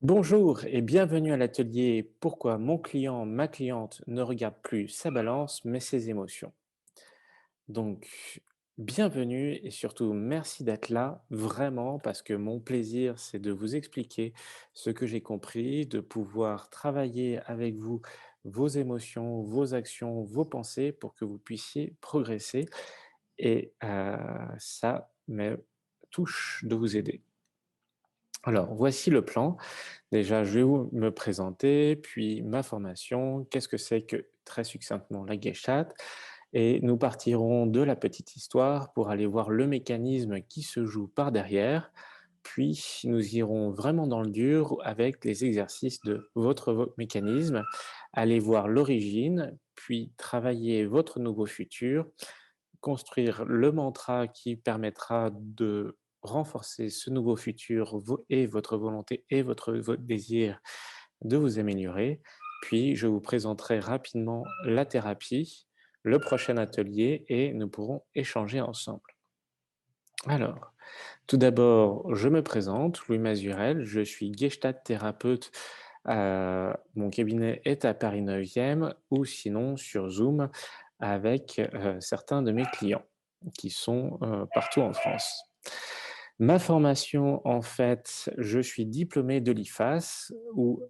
Bonjour et bienvenue à l'atelier Pourquoi mon client, ma cliente ne regarde plus sa balance mais ses émotions. Donc, bienvenue et surtout merci d'être là vraiment parce que mon plaisir c'est de vous expliquer ce que j'ai compris, de pouvoir travailler avec vous vos émotions, vos actions, vos pensées pour que vous puissiez progresser et ça me touche de vous aider. Alors, voici le plan. Déjà, je vais me présenter, puis ma formation, qu'est-ce que c'est que très succinctement la Gestalt, et nous partirons de la petite histoire pour aller voir le mécanisme qui se joue par derrière, puis nous irons vraiment dans le dur avec les exercices de votre mécanisme, aller voir l'origine, puis travailler votre nouveau futur, construire le mantra qui permettra de renforcer ce nouveau futur et votre volonté et votre désir de vous améliorer. Puis, je vous présenterai rapidement la thérapie, le prochain atelier et nous pourrons échanger ensemble. Alors, tout d'abord, je me présente, Louis Mazurel, je suis Gestalt thérapeute. Mon cabinet est à Paris 9e ou sinon sur Zoom avec certains de mes clients qui sont partout en France. Ma formation, en fait, je suis diplômé de l'IFAS ou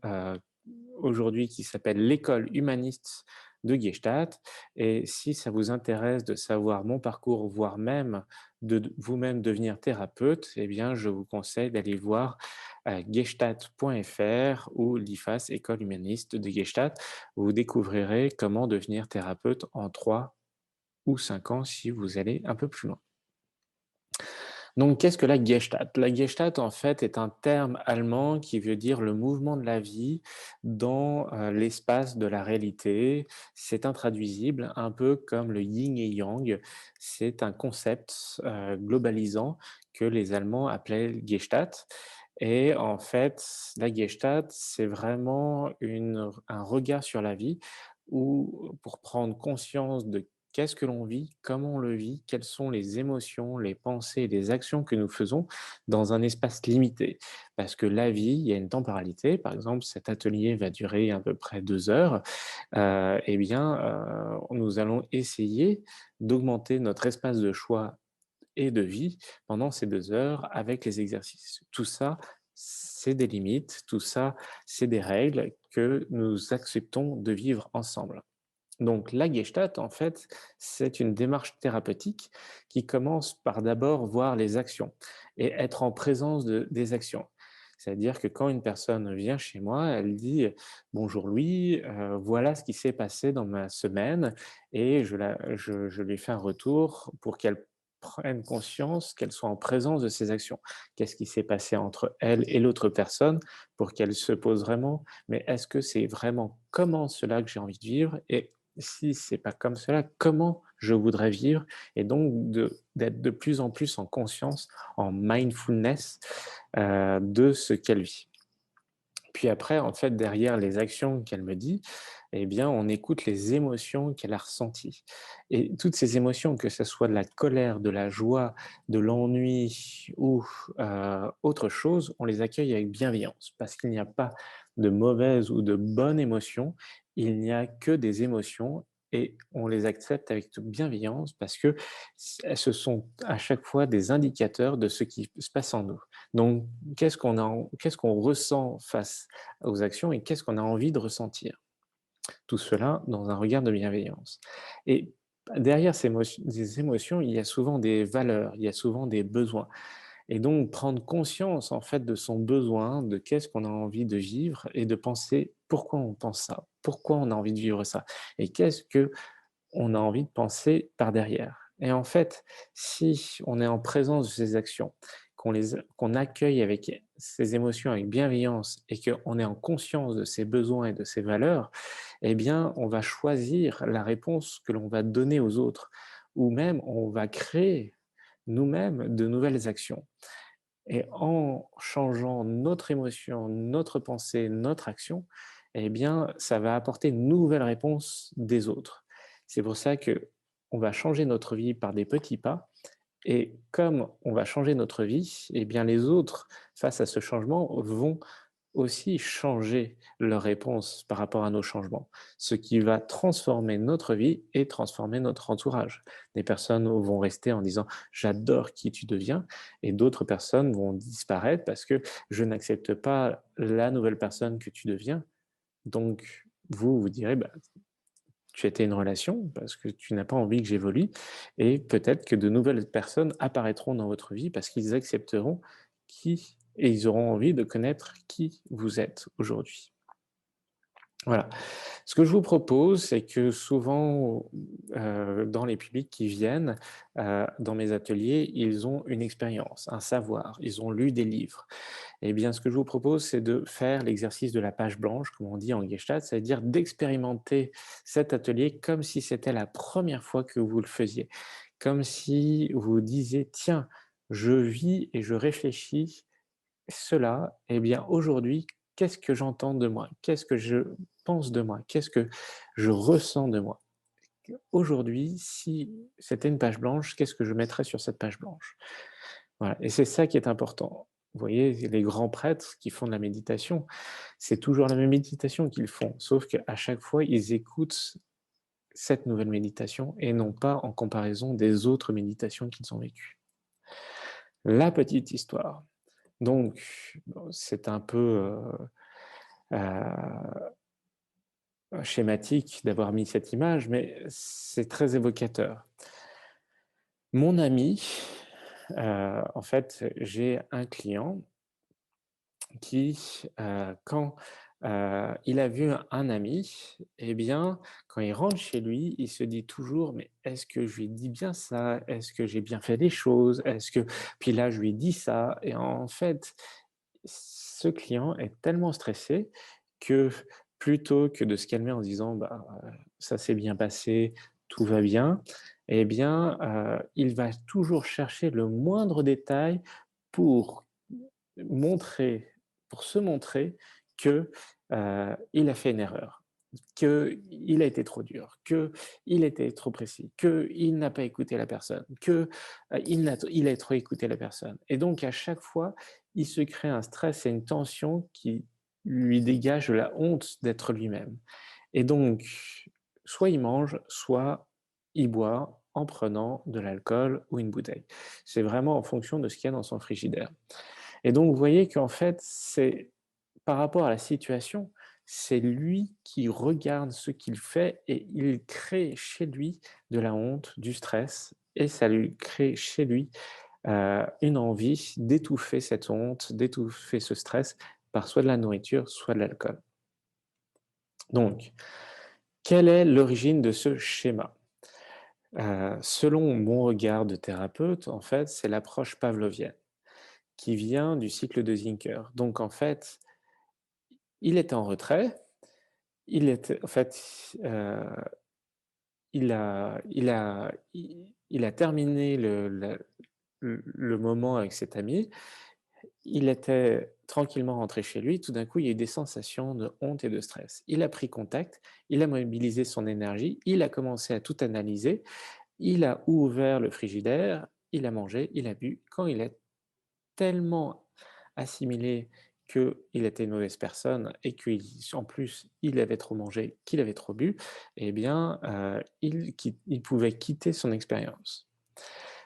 aujourd'hui qui s'appelle l'École humaniste de Gestalt. Et si ça vous intéresse de savoir mon parcours, voire même de vous-même devenir thérapeute, eh bien, je vous conseille d'aller voir gestalt.fr ou l'IFAS, École humaniste de Gestalt. Vous découvrirez comment devenir thérapeute en 3 ou 5 ans si vous allez un peu plus loin. Donc, qu'est-ce que la Gestalt? La Gestalt, en fait, est un terme allemand qui veut dire le mouvement de la vie dans l'espace de la réalité. C'est intraduisible, un peu comme le yin et yang. C'est un concept globalisant que les Allemands appelaient Gestalt. Et en fait, la Gestalt, c'est vraiment un regard sur la vie où, pour prendre conscience de qu'est-ce que l'on vit? Comment on le vit? Quelles sont les émotions, les pensées et les actions que nous faisons dans un espace limité? Parce que la vie, il y a une temporalité. Par exemple, cet atelier va durer à peu près 2 heures. Eh bien, nous allons essayer d'augmenter notre espace de choix et de vie pendant ces 2 heures avec les exercices. Tout ça, c'est des limites, tout ça, c'est des règles que nous acceptons de vivre ensemble. Donc la Gestalt, en fait, c'est une démarche thérapeutique qui commence par d'abord voir les actions et être en présence des actions. C'est-à-dire que quand une personne vient chez moi, elle dit: «Bonjour Louis, voilà ce qui s'est passé dans ma semaine» et je lui fais un retour pour qu'elle prenne conscience, qu'elle soit en présence de ses actions. Qu'est-ce qui s'est passé entre elle et l'autre personne pour qu'elle se pose vraiment: «Mais est-ce que c'est vraiment comment cela que j'ai envie de vivre et si c'est pas comme cela, comment je voudrais vivre?» Et donc d'être de plus en plus en conscience, en mindfulness, de ce qu'elle vit. Puis après, en fait, derrière les actions qu'elle me dit, eh bien, on écoute les émotions qu'elle a ressenties. Et toutes ces émotions, que ce soit de la colère, de la joie, de l'ennui ou autre chose, on les accueille avec bienveillance parce qu'il n'y a pas de mauvaise ou de bonne émotion, il n'y a que des émotions et on les accepte avec toute bienveillance parce que ce sont à chaque fois des indicateurs de ce qui se passe en nous. Donc, qu'est-ce qu'on ressent face aux actions et qu'est-ce qu'on a envie de ressentir? Tout cela dans un regard de bienveillance. Et derrière ces émotions, il y a souvent des valeurs, il y a souvent des besoins. Et donc prendre conscience en fait de son besoin, de qu'est-ce qu'on a envie de vivre et de penser pourquoi on pense ça, pourquoi on a envie de vivre ça et qu'est-ce que on a envie de penser par derrière. Et en fait, si on est en présence de ces actions, qu'on accueille avec ces émotions avec bienveillance et qu'on est en conscience de ses besoins et de ses valeurs, eh bien, on va choisir la réponse que l'on va donner aux autres, ou même on va créer nous-mêmes de nouvelles actions. Et en changeant notre émotion, notre pensée, notre action, eh bien, ça va apporter une nouvelle réponse des autres. C'est pour ça que on va changer notre vie par des petits pas et comme on va changer notre vie, eh bien les autres, face à ce changement, vont aussi changer leur réponse par rapport à nos changements, ce qui va transformer notre vie et transformer notre entourage. Des personnes vont rester en disant: «J'adore qui tu deviens» et d'autres personnes vont disparaître parce que: «Je n'accepte pas la nouvelle personne que tu deviens». Donc vous, vous direz: «Bah, tu étais une relation parce que tu n'as pas envie que j'évolue» et peut-être que de nouvelles personnes apparaîtront dans votre vie parce qu'ils accepteront qui et ils auront envie de connaître qui vous êtes aujourd'hui. Voilà. Ce que je vous propose, c'est que souvent, dans les publics qui viennent, dans mes ateliers, ils ont une expérience, un savoir, ils ont lu des livres. Eh bien, ce que je vous propose, c'est de faire l'exercice de la page blanche, comme on dit en Gestalt, c'est-à-dire d'expérimenter cet atelier comme si c'était la première fois que vous le faisiez. Comme si vous disiez: «Tiens, je vis et je réfléchis cela, eh bien, aujourd'hui, qu'est-ce que j'entends de moi? Qu'est-ce que je pense de moi? Qu'est-ce que je ressens de moi? Aujourd'hui, si c'était une page blanche, qu'est-ce que je mettrais sur cette page blanche?» Voilà, et c'est ça qui est important. Vous voyez, les grands prêtres qui font de la méditation, c'est toujours la même méditation qu'ils font, sauf qu'à chaque fois, ils écoutent cette nouvelle méditation et non pas en comparaison des autres méditations qu'ils ont vécues. La petite histoire. Donc, bon, c'est un peu schématique d'avoir mis cette image, mais c'est très évocateur. Mon ami, en fait, j'ai un client qui, quand, il a vu un ami, eh bien, quand il rentre chez lui, il se dit toujours: «Mais est-ce que je lui ai dit bien ça? Est-ce que j'ai bien fait les choses? Est-ce que» puis là, je lui ai dit ça et en fait, ce client est tellement stressé que plutôt que de se calmer en se disant: «Bah, ça s'est bien passé, tout va bien», eh bien, il va toujours chercher le moindre détail pour montrer pour se montrer que, il a fait une erreur, qu'il a été trop dur, qu'il était trop précis, qu'il n'a pas écouté la personne, que, il a trop écouté la personne et donc à chaque fois, il se crée un stress et une tension qui lui dégage la honte d'être lui-même et donc soit il mange, soit il boit en prenant de l'alcool ou une bouteille. C'est vraiment en fonction de ce qu'il y a dans son frigidaire. Et donc, vous voyez qu'en fait, c'est par rapport à la situation, c'est lui qui regarde ce qu'il fait et il crée chez lui de la honte, du stress et ça lui crée chez lui, une envie d'étouffer cette honte, d'étouffer ce stress par soit de la nourriture, soit de l'alcool. Donc, quelle est l'origine de ce schéma? Selon mon regard de thérapeute, en fait, c'est l'approche pavlovienne qui vient du cycle de Zinker. Donc en fait, il était en retrait, il était en fait, il a terminé le moment avec cet ami. Il était tranquillement rentré chez lui. Tout d'un coup, il y a eu des sensations de honte et de stress. Il a pris contact, il a mobilisé son énergie, il a commencé à tout analyser, il a ouvert le frigidaire, il a mangé, il a bu. Quand il a tellement assimilé qu'il était une mauvaise personne et qu'en plus, il avait trop mangé, qu'il avait trop bu, eh bien, il pouvait quitter son expérience.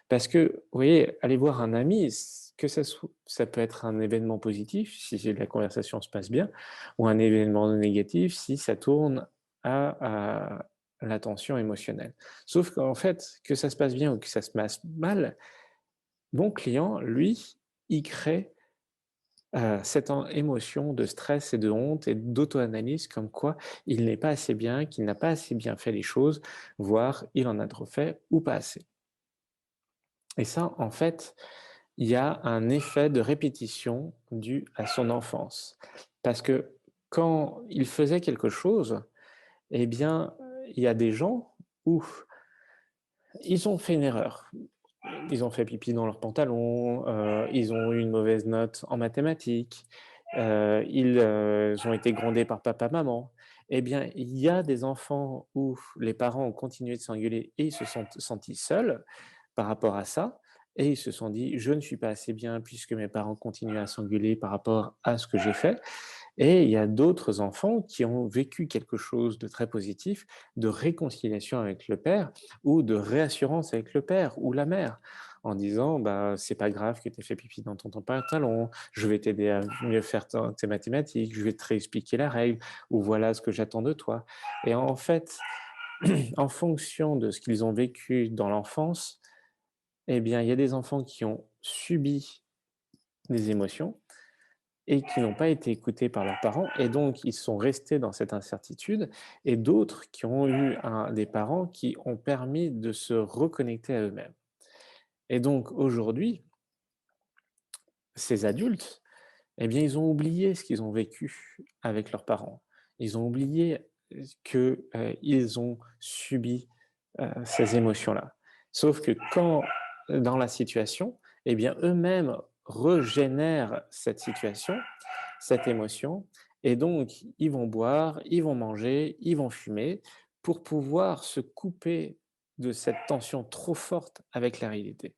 Parce que, vous voyez, aller voir un ami, que ça peut être un événement positif, si la conversation se passe bien, ou un événement négatif, si ça tourne à la tension émotionnelle. Sauf qu'en fait, que ça se passe bien ou que ça se passe mal, mon client, lui, il crée cette en émotion de stress et de honte et d'auto-analyse comme quoi il n'est pas assez bien, qu'il n'a pas assez bien fait les choses, voire il en a trop fait ou pas assez. Et ça, en fait, il y a un effet de répétition dû à son enfance. Parce que quand il faisait quelque chose, eh bien, il y a des gens où ils ont fait une erreur. Ils ont fait pipi dans leurs pantalons, ils ont eu une mauvaise note en mathématiques, ils, ont été grondés par papa, maman. Eh bien, il y a des enfants où les parents ont continué de s'engueuler et ils se sont sentis seuls par rapport à ça et ils se sont dit: «Je ne suis pas assez bien puisque mes parents continuent à s'engueuler par rapport à ce que j'ai fait» Et il y a d'autres enfants qui ont vécu quelque chose de très positif, de réconciliation avec le père ou de réassurance avec le père ou la mère, en disant bah, c'est pas grave que tu aies fait pipi dans ton pantalon, je vais t'aider à mieux faire tes mathématiques, je vais te réexpliquer la règle, ou voilà ce que j'attends de toi. Et en fait, en fonction de ce qu'ils ont vécu dans l'enfance, eh bien, il y a des enfants qui ont subi des émotions et qui n'ont pas été écoutés par leurs parents, et donc ils sont restés dans cette incertitude, et d'autres qui ont eu des parents qui ont permis de se reconnecter à eux-mêmes. Et donc aujourd'hui, ces adultes, eh bien, ils ont oublié ce qu'ils ont vécu avec leurs parents. Ils ont oublié qu'ils ont subi ces émotions-là. Sauf que quand, dans la situation, eh bien, eux-mêmes régénèrent cette situation, cette émotion, et donc ils vont boire, ils vont manger, ils vont fumer pour pouvoir se couper de cette tension trop forte avec la réalité.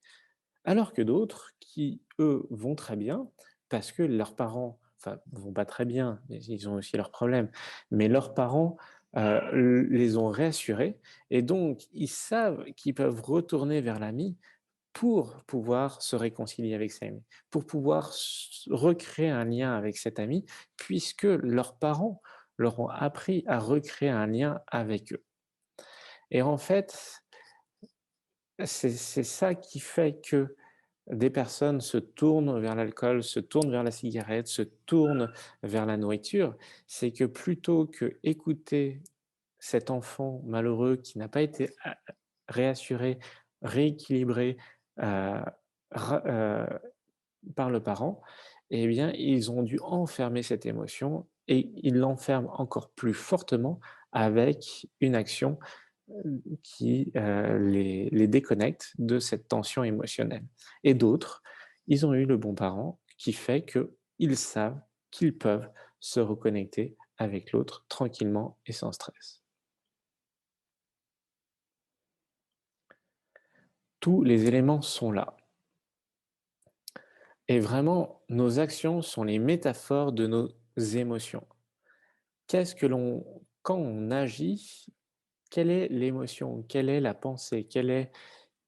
Alors que d'autres qui, eux, vont très bien parce que leurs parents, enfin, vont pas très bien, mais ils ont aussi leurs problèmes, mais leurs parents les ont réassurés, et donc ils savent qu'ils peuvent retourner vers l'ami pour pouvoir se réconcilier avec cet ami, pour pouvoir recréer un lien avec cet ami, puisque leurs parents leur ont appris à recréer un lien avec eux. Et en fait, c'est ça qui fait que des personnes se tournent vers l'alcool, se tournent vers la cigarette, se tournent vers la nourriture. C'est que plutôt que écouter cet enfant malheureux qui n'a pas été réassuré, rééquilibré euh, par le parent, eh bien, ils ont dû enfermer cette émotion, et ils l'enferment encore plus fortement avec une action qui les déconnecte de cette tension émotionnelle. Et d'autres, ils ont eu le bon parent qui fait qu'ils savent qu'ils peuvent se reconnecter avec l'autre tranquillement et sans stress. Tous les éléments sont là. Et vraiment, nos actions sont les métaphores de nos émotions. Qu'est-ce que quand on agit, quelle est l'émotion, quelle est la pensée, quelle est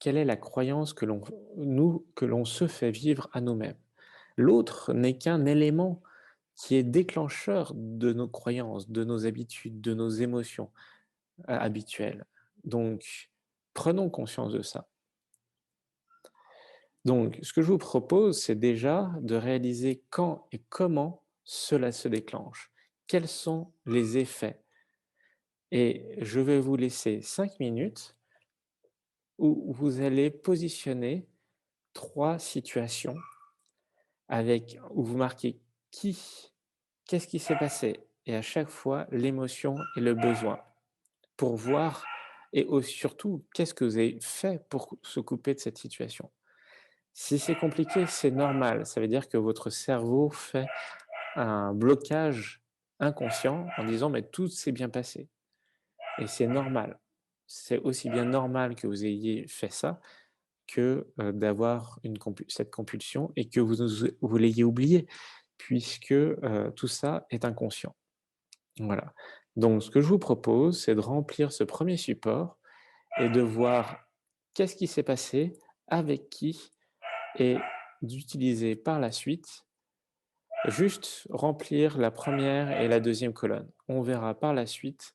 la croyance que l'on se fait vivre à nous-mêmes. L'autre n'est qu'un élément qui est déclencheur de nos croyances, de nos habitudes, de nos émotions habituelles. Donc, prenons conscience de ça. Donc, ce que je vous propose, c'est déjà de réaliser quand et comment cela se déclenche. Quels sont les effets? Et je vais vous laisser 5 minutes où vous allez positionner 3 situations où vous marquez qui, qu'est-ce qui s'est passé, et à chaque fois l'émotion et le besoin, pour voir, et surtout qu'est-ce que vous avez fait pour se couper de cette situation. Si c'est compliqué, c'est normal, ça veut dire que votre cerveau fait un blocage inconscient en disant mais tout s'est bien passé, et c'est normal. C'est aussi bien normal que vous ayez fait ça que d'avoir cette compulsion et que vous l'ayez oublié, puisque tout ça est inconscient. Voilà. Donc, ce que je vous propose, c'est de remplir ce premier support et de voir qu'est-ce qui s'est passé, avec qui, et d'utiliser par la suite juste remplir la première et la deuxième colonne. On verra par la suite,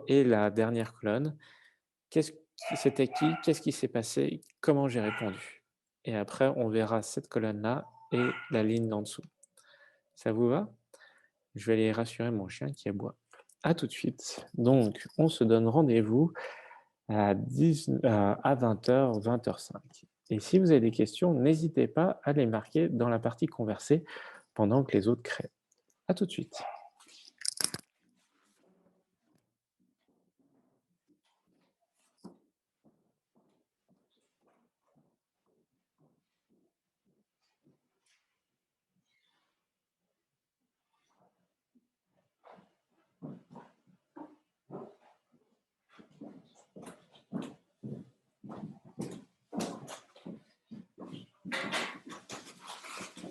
et la dernière colonne, c'était qui, qu'est-ce qui s'est passé, comment j'ai répondu. Et après, on verra cette colonne-là et la ligne d'en dessous. Ça vous va? Je vais aller rassurer mon chien qui aboie. À tout de suite. Donc, on se donne rendez-vous à 20h, 20h05. Et si vous avez des questions, n'hésitez pas à les marquer dans la partie conversée pendant que les autres créent. À tout de suite.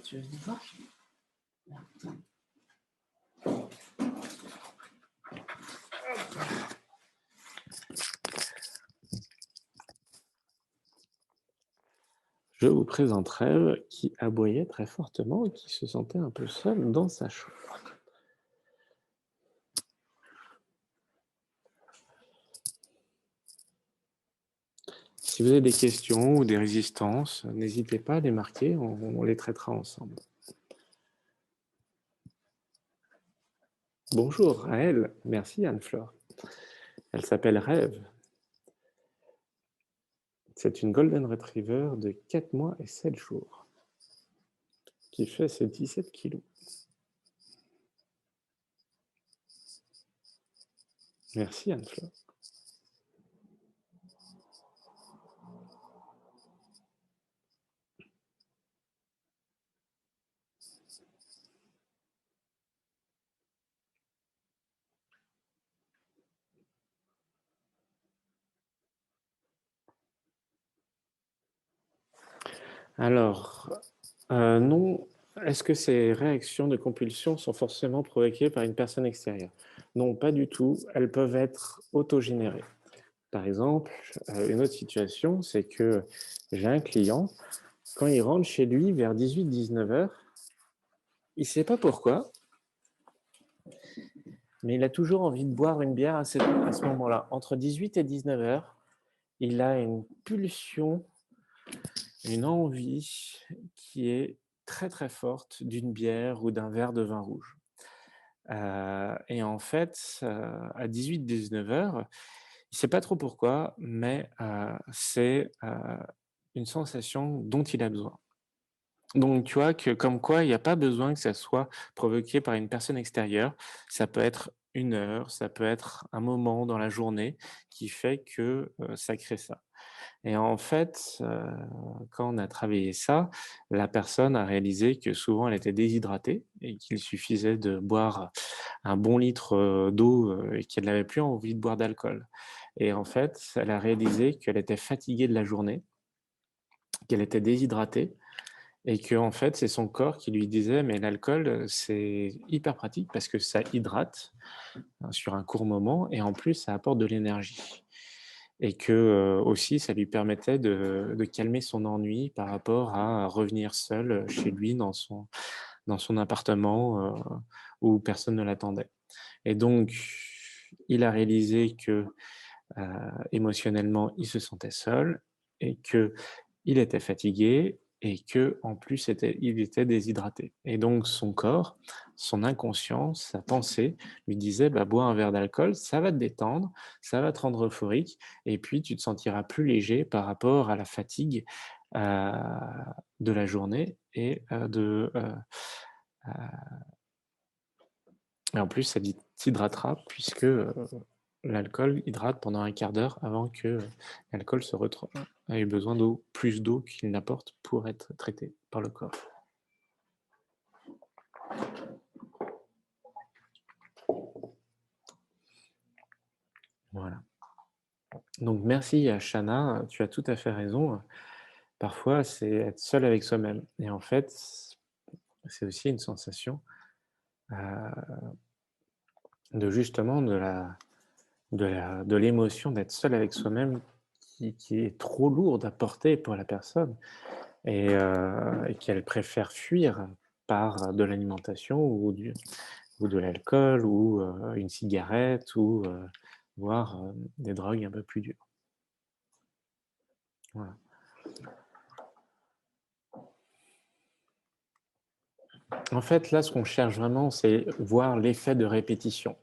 Tu veux venir voir? Je vous présente Rêve qui aboyait très fortement et qui se sentait un peu seul dans sa chambre. Si vous avez des questions ou des résistances, n'hésitez pas à les marquer, on les traitera ensemble. Bonjour à elle, merci Anne-Fleur. Elle s'appelle Rêve. C'est une Golden Retriever de 4 mois et 7 jours qui fait ses 17 kilos. Merci Anne-Fleur. Alors, non, est-ce que ces réactions de compulsion sont forcément provoquées par une personne extérieure? Non, pas du tout. Elles peuvent être autogénérées. Par exemple, une autre situation, c'est que j'ai un client, quand il rentre chez lui vers 18-19 heures, il ne sait pas pourquoi, mais il a toujours envie de boire une bière à ce moment-là. Entre 18 et 19 heures, il a une pulsion, une envie qui est très très forte d'une bière ou d'un verre de vin rouge. Et en fait, à 18-19 heures, il ne sait pas trop pourquoi, mais c'est une sensation dont il a besoin. Donc tu vois que comme quoi il n'y a pas besoin que ça soit provoqué par une personne extérieure. Ça peut être une heure, ça peut être un moment dans la journée qui fait que, ça crée ça. Et en fait, quand on a travaillé ça, la personne a réalisé que souvent elle était déshydratée et qu'il suffisait de boire un bon litre, d'eau, et qu'elle n'avait plus envie de boire d'alcool. Et en fait, elle a réalisé qu'elle était fatiguée de la journée, qu'elle était déshydratée et que en fait, c'est son corps qui lui disait: «Mais l'alcool, c'est hyper pratique parce que ça hydrate, sur un court moment et en plus ça apporte de l'énergie». Et que, aussi ça lui permettait de calmer son ennui par rapport à revenir seul, chez lui dans son appartement, où personne ne l'attendait. Et donc il a réalisé que, émotionnellement, il se sentait seul et qu'il était fatigué et qu'en plus il était déshydraté. Et donc son corps, son inconscient, sa pensée lui disait: «Bah, bois un verre d'alcool, ça va te détendre, ça va te rendre euphorique et puis tu te sentiras plus léger par rapport à la fatigue, heu, de la journée et en plus ça t'hydratera puisque, l'alcool hydrate pendant un quart d'heure avant que l'alcool ait besoin plus d'eau qu'il n'apporte pour être traité par le corps. Voilà. Donc merci à Shana, tu as tout à fait raison. Parfois, c'est être seul avec soi-même et en fait, c'est aussi une sensation, heu, de justement de l'émotion d'être seul avec soi-même qui est trop lourde à porter pour la personne. Et qu'elle préfère fuir par de l'alimentation ou de l'alcool ou une cigarette ou voire, des drogues un peu plus dures. Voilà. En fait, là, ce qu'on cherche vraiment, c'est voir l'effet de répétition.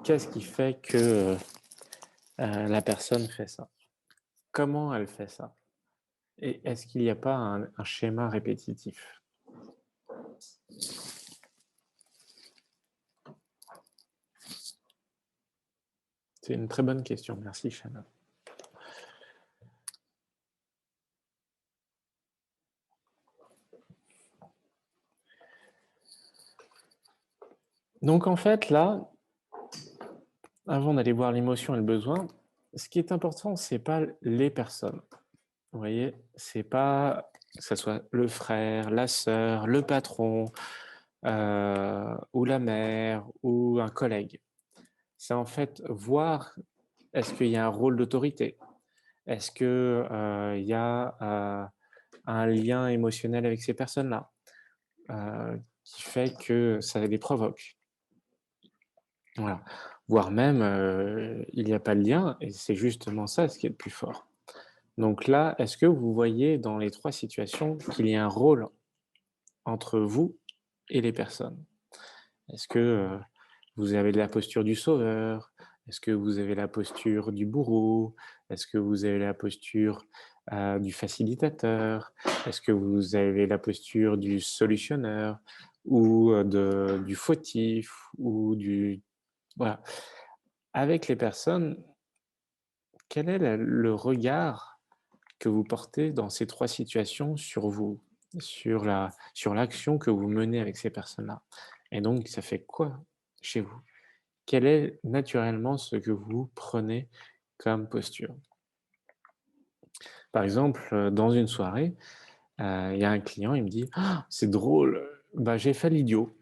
Qu'est-ce qui fait que, la personne fait ça? Comment elle fait ça? Et est-ce qu'il n'y a pas un schéma répétitif? C'est une très bonne question. Merci, Chana. Donc en fait, là, avant d'aller voir l'émotion et le besoin, ce qui est important, c'est pas les personnes. Vous voyez? C'est pas que ça soit le frère, la sœur, le patron, ou la mère ou un collègue. C'est en fait voir, est-ce qu'il y a un rôle d'autorité? Est-ce que, il y a, un lien émotionnel avec ces personnes-là, qui fait que ça les provoque? Voilà. Voire même, il n'y a pas de lien et c'est justement ça ce qui est le plus fort. Donc là, est-ce que vous voyez dans les 3 situations qu'il y a un rôle entre vous et les personnes? Est-ce que, vous avez la posture du sauveur? Est-ce que vous avez la posture du bourreau? Est-ce que vous avez la posture, du facilitateur? Est-ce que vous avez la posture du solutionneur ou, de du fautif ou du voilà. Avec les personnes, quel est le regard que vous portez dans ces 3 situations sur vous? Sur l'action que vous menez avec ces personnes-là? Et donc ça fait quoi chez vous? Quel est naturellement ce que vous prenez comme posture? Par exemple, dans une soirée, il y a un client, il me dit: «Ah, c'est drôle, bah, j'ai fait l'idiot.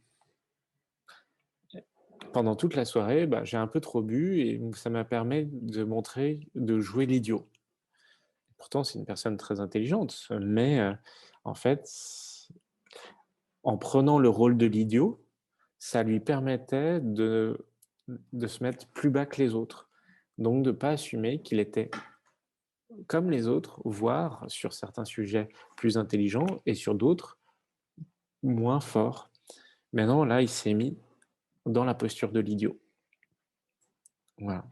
Pendant toute la soirée, bah, j'ai un peu trop bu et donc ça m'a permis de jouer l'idiot». Pourtant, c'est une personne très intelligente, mais en fait, en prenant le rôle de l'idiot, ça lui permettait de se mettre plus bas que les autres. Donc de pas assumer qu'il était comme les autres, voire sur certains sujets plus intelligents et sur d'autres moins forts. Maintenant, là, il s'est mis dans la posture de l'idiot. Voilà.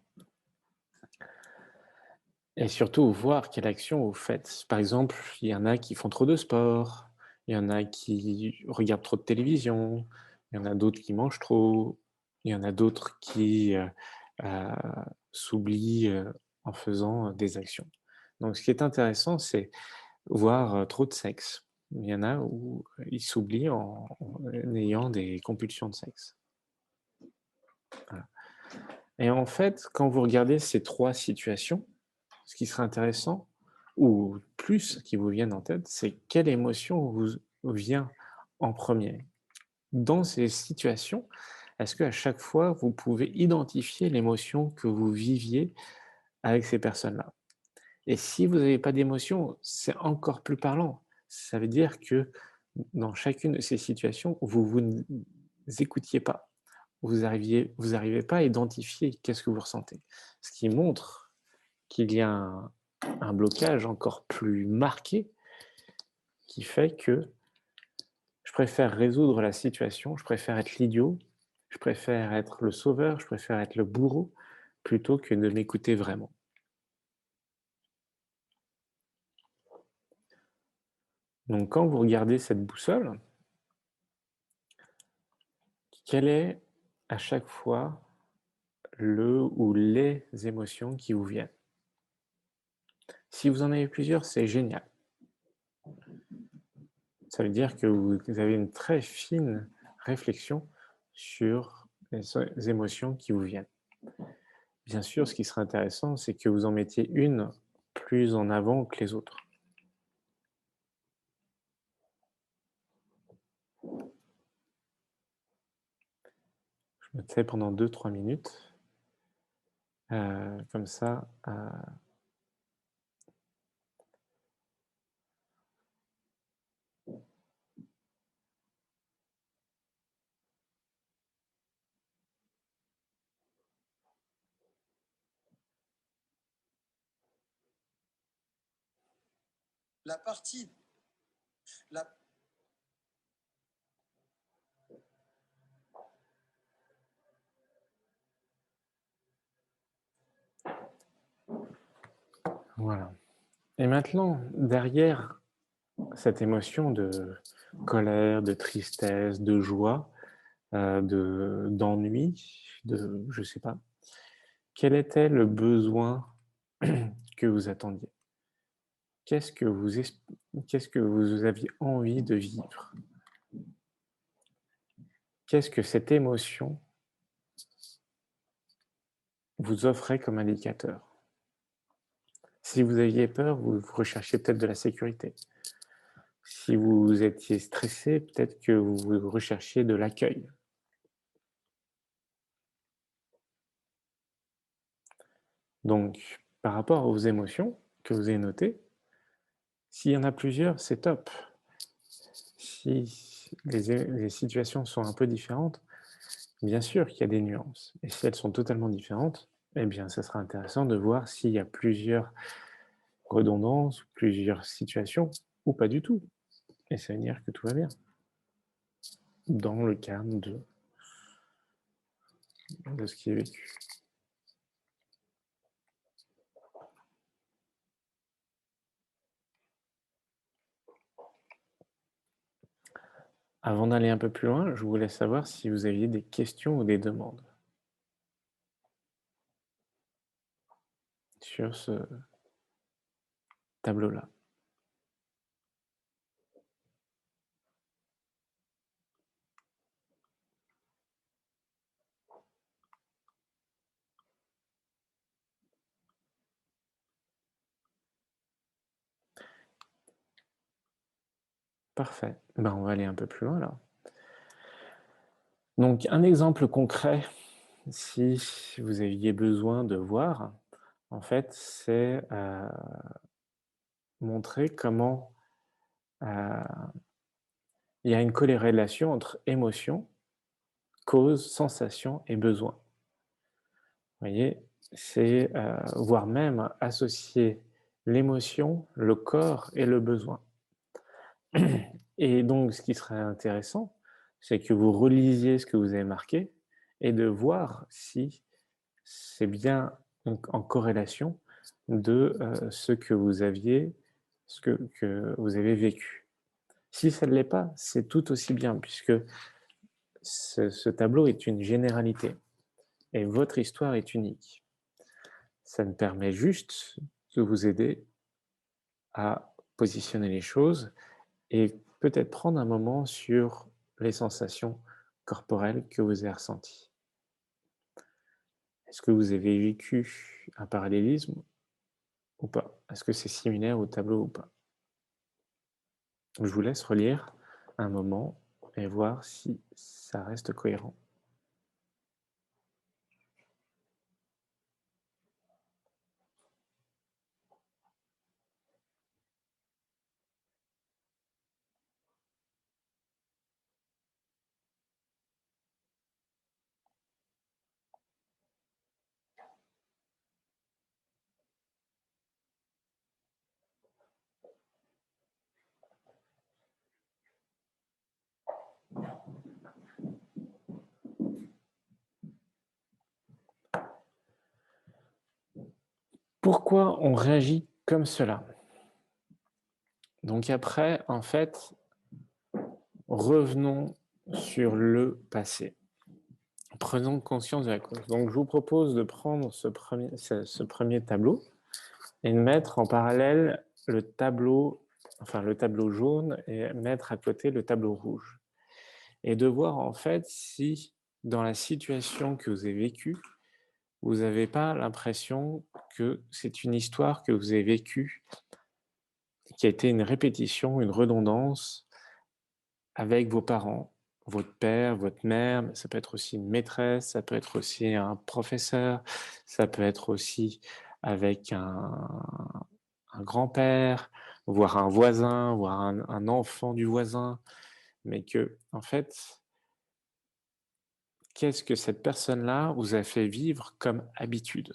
Et surtout, voir quelle action vous faites. Par exemple, il y en a qui font trop de sport, il y en a qui regardent trop de télévision, il y en a d'autres qui mangent trop, il y en a d'autres qui heu, s'oublient, en faisant des actions. Donc ce qui est intéressant, c'est voir, trop de sexe. Il y en a où ils s'oublient en ayant des compulsions de sexe. Voilà. Et en fait, quand vous regardez ces 3 situations, ce qui serait intéressant, ou plus qui vous viennent en tête, c'est quelle émotion vous vient en premier. Dans ces situations, est-ce qu'à chaque fois, vous pouvez identifier l'émotion que vous viviez avec ces personnes-là? Et si vous n'avez pas d'émotion, c'est encore plus parlant. Ça veut dire que dans chacune de ces situations, vous ne vous écoutiez pas. Vous arrivez pas à identifier qu'est-ce que vous ressentez. Ce qui montre qu'il y a un blocage encore plus marqué qui fait que je préfère résoudre la situation, je préfère être l'idiot, je préfère être le sauveur, je préfère être le bourreau plutôt que de m'écouter vraiment. Donc quand vous regardez cette boussole, quelle est à chaque fois le ou les émotions qui vous viennent? Si vous en avez plusieurs, c'est génial. Ça veut dire que vous avez une très fine réflexion sur les émotions qui vous viennent. Bien sûr, ce qui serait intéressant, c'est que vous en mettiez une plus en avant que les autres. Je me tais pendant 2 3 minutes, comme ça, La partie, la, voilà. Et maintenant, derrière cette émotion de colère, de tristesse, de joie, d'ennui, je sais pas, quel était le besoin que vous attendiez? Qu'est-ce que vous es qu'est-ce que vous aviez envie de vivre? Qu'est-ce que cette émotion vous offrait comme indicateur? Si vous aviez peur, vous recherchiez peut-être de la sécurité. Si vous étiez stressé, peut-être que vous recherchiez de l'accueil. Donc, par rapport aux émotions, que vous avez notées. S'il y en a plusieurs, c'est top. Si les situations sont un peu différentes, bien sûr qu'il y a des nuances. Et si elles sont totalement différentes, eh bien, ça sera intéressant de voir s'il y a plusieurs redondances, plusieurs situations, ou pas du tout. Et ça veut dire que tout va bien, dans le cadre de ce qui est vécu. Avant d'aller un peu plus loin, je voulais savoir si vous aviez des questions ou des demandes sur ce tableau-là. Parfait. Ben, on va aller un peu plus loin là. Donc, un exemple concret, si vous aviez besoin de voir, en fait, c'est montrer comment il y a une corrélation entre émotion, cause, sensation et besoin. Vous voyez, c'est voire même associer l'émotion, le corps et le besoin. Et donc, ce qui serait intéressant, c'est que vous relisiez ce que vous avez marqué et de voir si c'est bien en corrélation de ce que vous aviez, que vous avez vécu. Si ça ne l'est pas, c'est tout aussi bien, puisque ce tableau est une généralité et votre histoire est unique. Ça me permet juste de vous aider à positionner les choses et peut-être prendre un moment sur les sensations corporelles que vous avez ressenties. Est-ce que vous avez vécu un parallélisme ou pas? Est-ce que c'est similaire au tableau ou pas? Je vous laisse relire un moment et voir si ça reste cohérent. Pourquoi on réagit comme cela? Donc après, en fait, revenons sur le passé. Prenons conscience de la cause. Donc je vous propose de prendre ce premier tableau et de mettre en parallèle le tableau jaune et mettre à côté le tableau rouge. Et de voir en fait si dans la situation que vous avez vécue, vous n'avez pas l'impression que c'est une histoire que vous avez vécue, qui a été une répétition, une redondance avec vos parents, votre père, votre mère, mais ça peut être aussi une maîtresse, ça peut être aussi un professeur, ça peut être aussi avec un grand-père, voire un voisin, voire un enfant du voisin, mais que, en fait, qu'est-ce que cette personne-là vous a fait vivre comme habitude?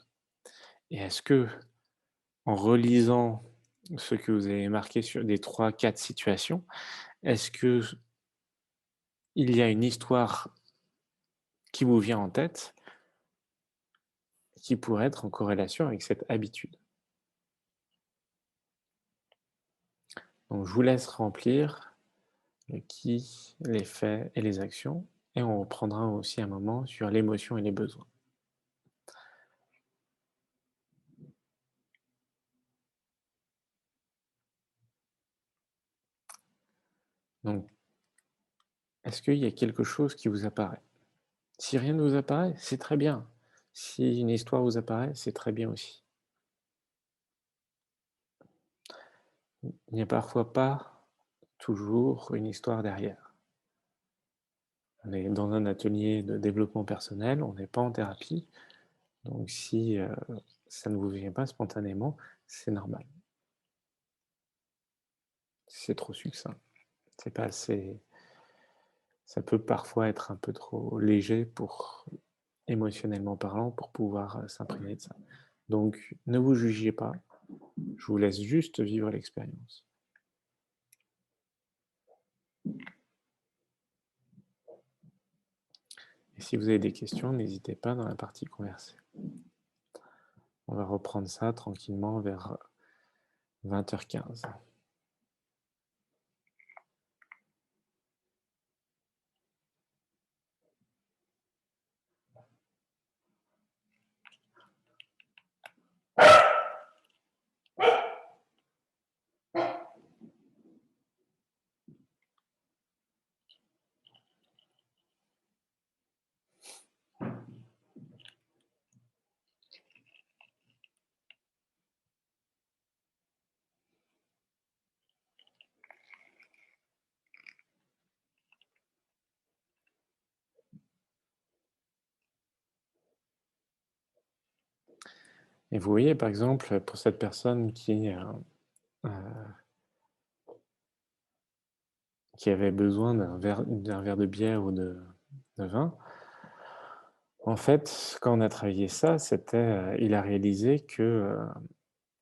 Et est-ce que, en relisant ce que vous avez marqué sur des 3-4 situations, est-ce que il y a une histoire qui vous vient en tête qui pourrait être en corrélation avec cette habitude? Donc je vous laisse remplir le qui, les faits et les actions et on reprendra aussi un moment sur l'émotion et les besoins. Donc, est-ce qu'il y a quelque chose qui vous apparaît? Si rien ne vous apparaît, c'est très bien. Si une histoire vous apparaît, c'est très bien aussi. Il n'y a parfois pas toujours une histoire derrière. On est dans un atelier de développement personnel, on n'est pas en thérapie, donc si ça ne vous vient pas spontanément, c'est normal. C'est trop succinct. C'est pas assez. Ça peut parfois être un peu trop léger pour, émotionnellement parlant, pour pouvoir s'imprégner de ça. Donc, ne vous jugez pas. Je vous laisse juste vivre l'expérience. Et si vous avez des questions, n'hésitez pas dans la partie conversée. On va reprendre ça tranquillement vers 20h15. Et vous voyez, par exemple, pour cette personne qui avait besoin d'un verre de bière ou de vin, en fait, quand on a travaillé ça, il a réalisé que,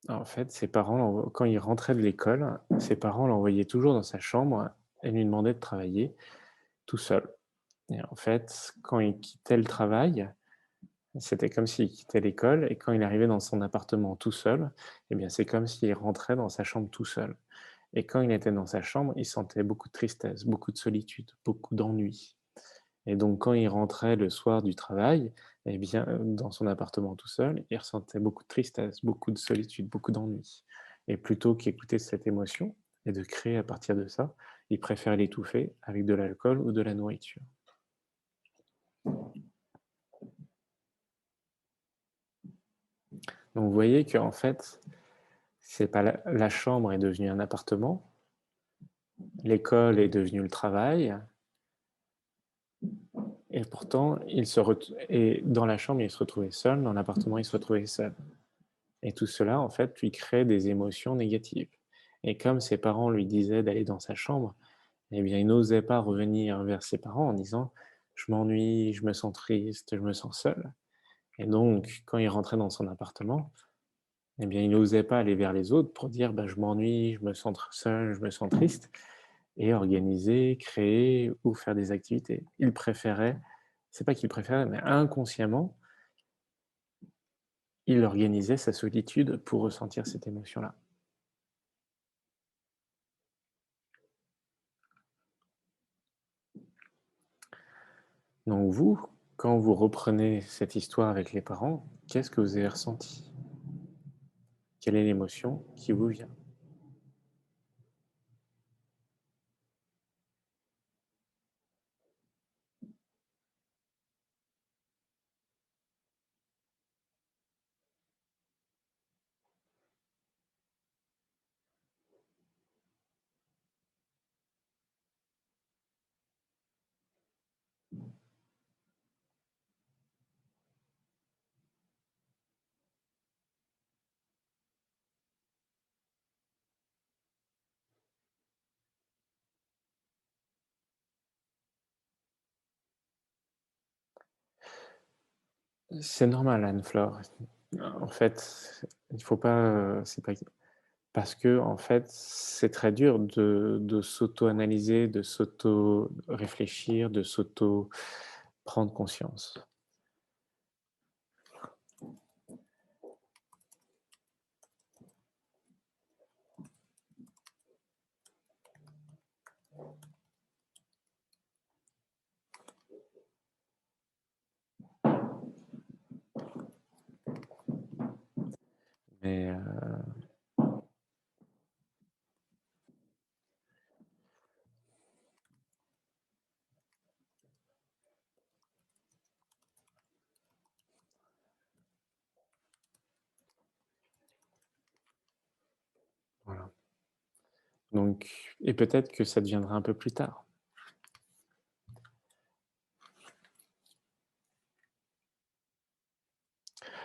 en fait, ses parents, quand il rentrait de l'école, ses parents l'envoyaient toujours dans sa chambre et lui demandaient de travailler tout seul. Et en fait, quand il quittait le travail, c'était comme s'il quittait l'école et quand il arrivait dans son appartement tout seul, eh bien, c'est comme s'il rentrait dans sa chambre tout seul. Et quand il était dans sa chambre, il sentait beaucoup de tristesse, beaucoup de solitude, beaucoup d'ennui. Et donc, quand il rentrait le soir du travail, eh bien, dans son appartement tout seul, il ressentait beaucoup de tristesse, beaucoup de solitude, beaucoup d'ennui. Et plutôt qu'écouter cette émotion et de créer à partir de ça, il préfère l'étouffer avec de l'alcool ou de la nourriture. Donc, vous voyez qu'en fait, c'est pas la chambre est devenue un appartement, l'école est devenue le travail, et pourtant, et dans la chambre, il se retrouvait seul, dans l'appartement, il se retrouvait seul. Et tout cela, en fait, lui crée des émotions négatives. Et comme ses parents lui disaient d'aller dans sa chambre, eh bien, il n'osait pas revenir vers ses parents en disant: «Je m'ennuie, je me sens triste, je me sens seul». Et donc, quand il rentrait dans son appartement, eh bien, il n'osait pas aller vers les autres pour dire: «Bah, je m'ennuie, je me sens seul, je me sens triste», et organiser, créer ou faire des activités. Il préférait, c'est pas qu'il préférait, mais inconsciemment, il organisait sa solitude pour ressentir cette émotion-là. Donc vous, quand vous reprenez cette histoire avec les parents, qu'est-ce que vous avez ressenti? Quelle est l'émotion qui vous vient? C'est normal, Anne-Flore. En fait, il faut pas, c'est pas parce que en fait, c'est très dur de s'auto-analyser, de s'auto-réfléchir, de s'auto-prendre conscience. Mais voilà. Donc et peut-être que ça deviendra un peu plus tard.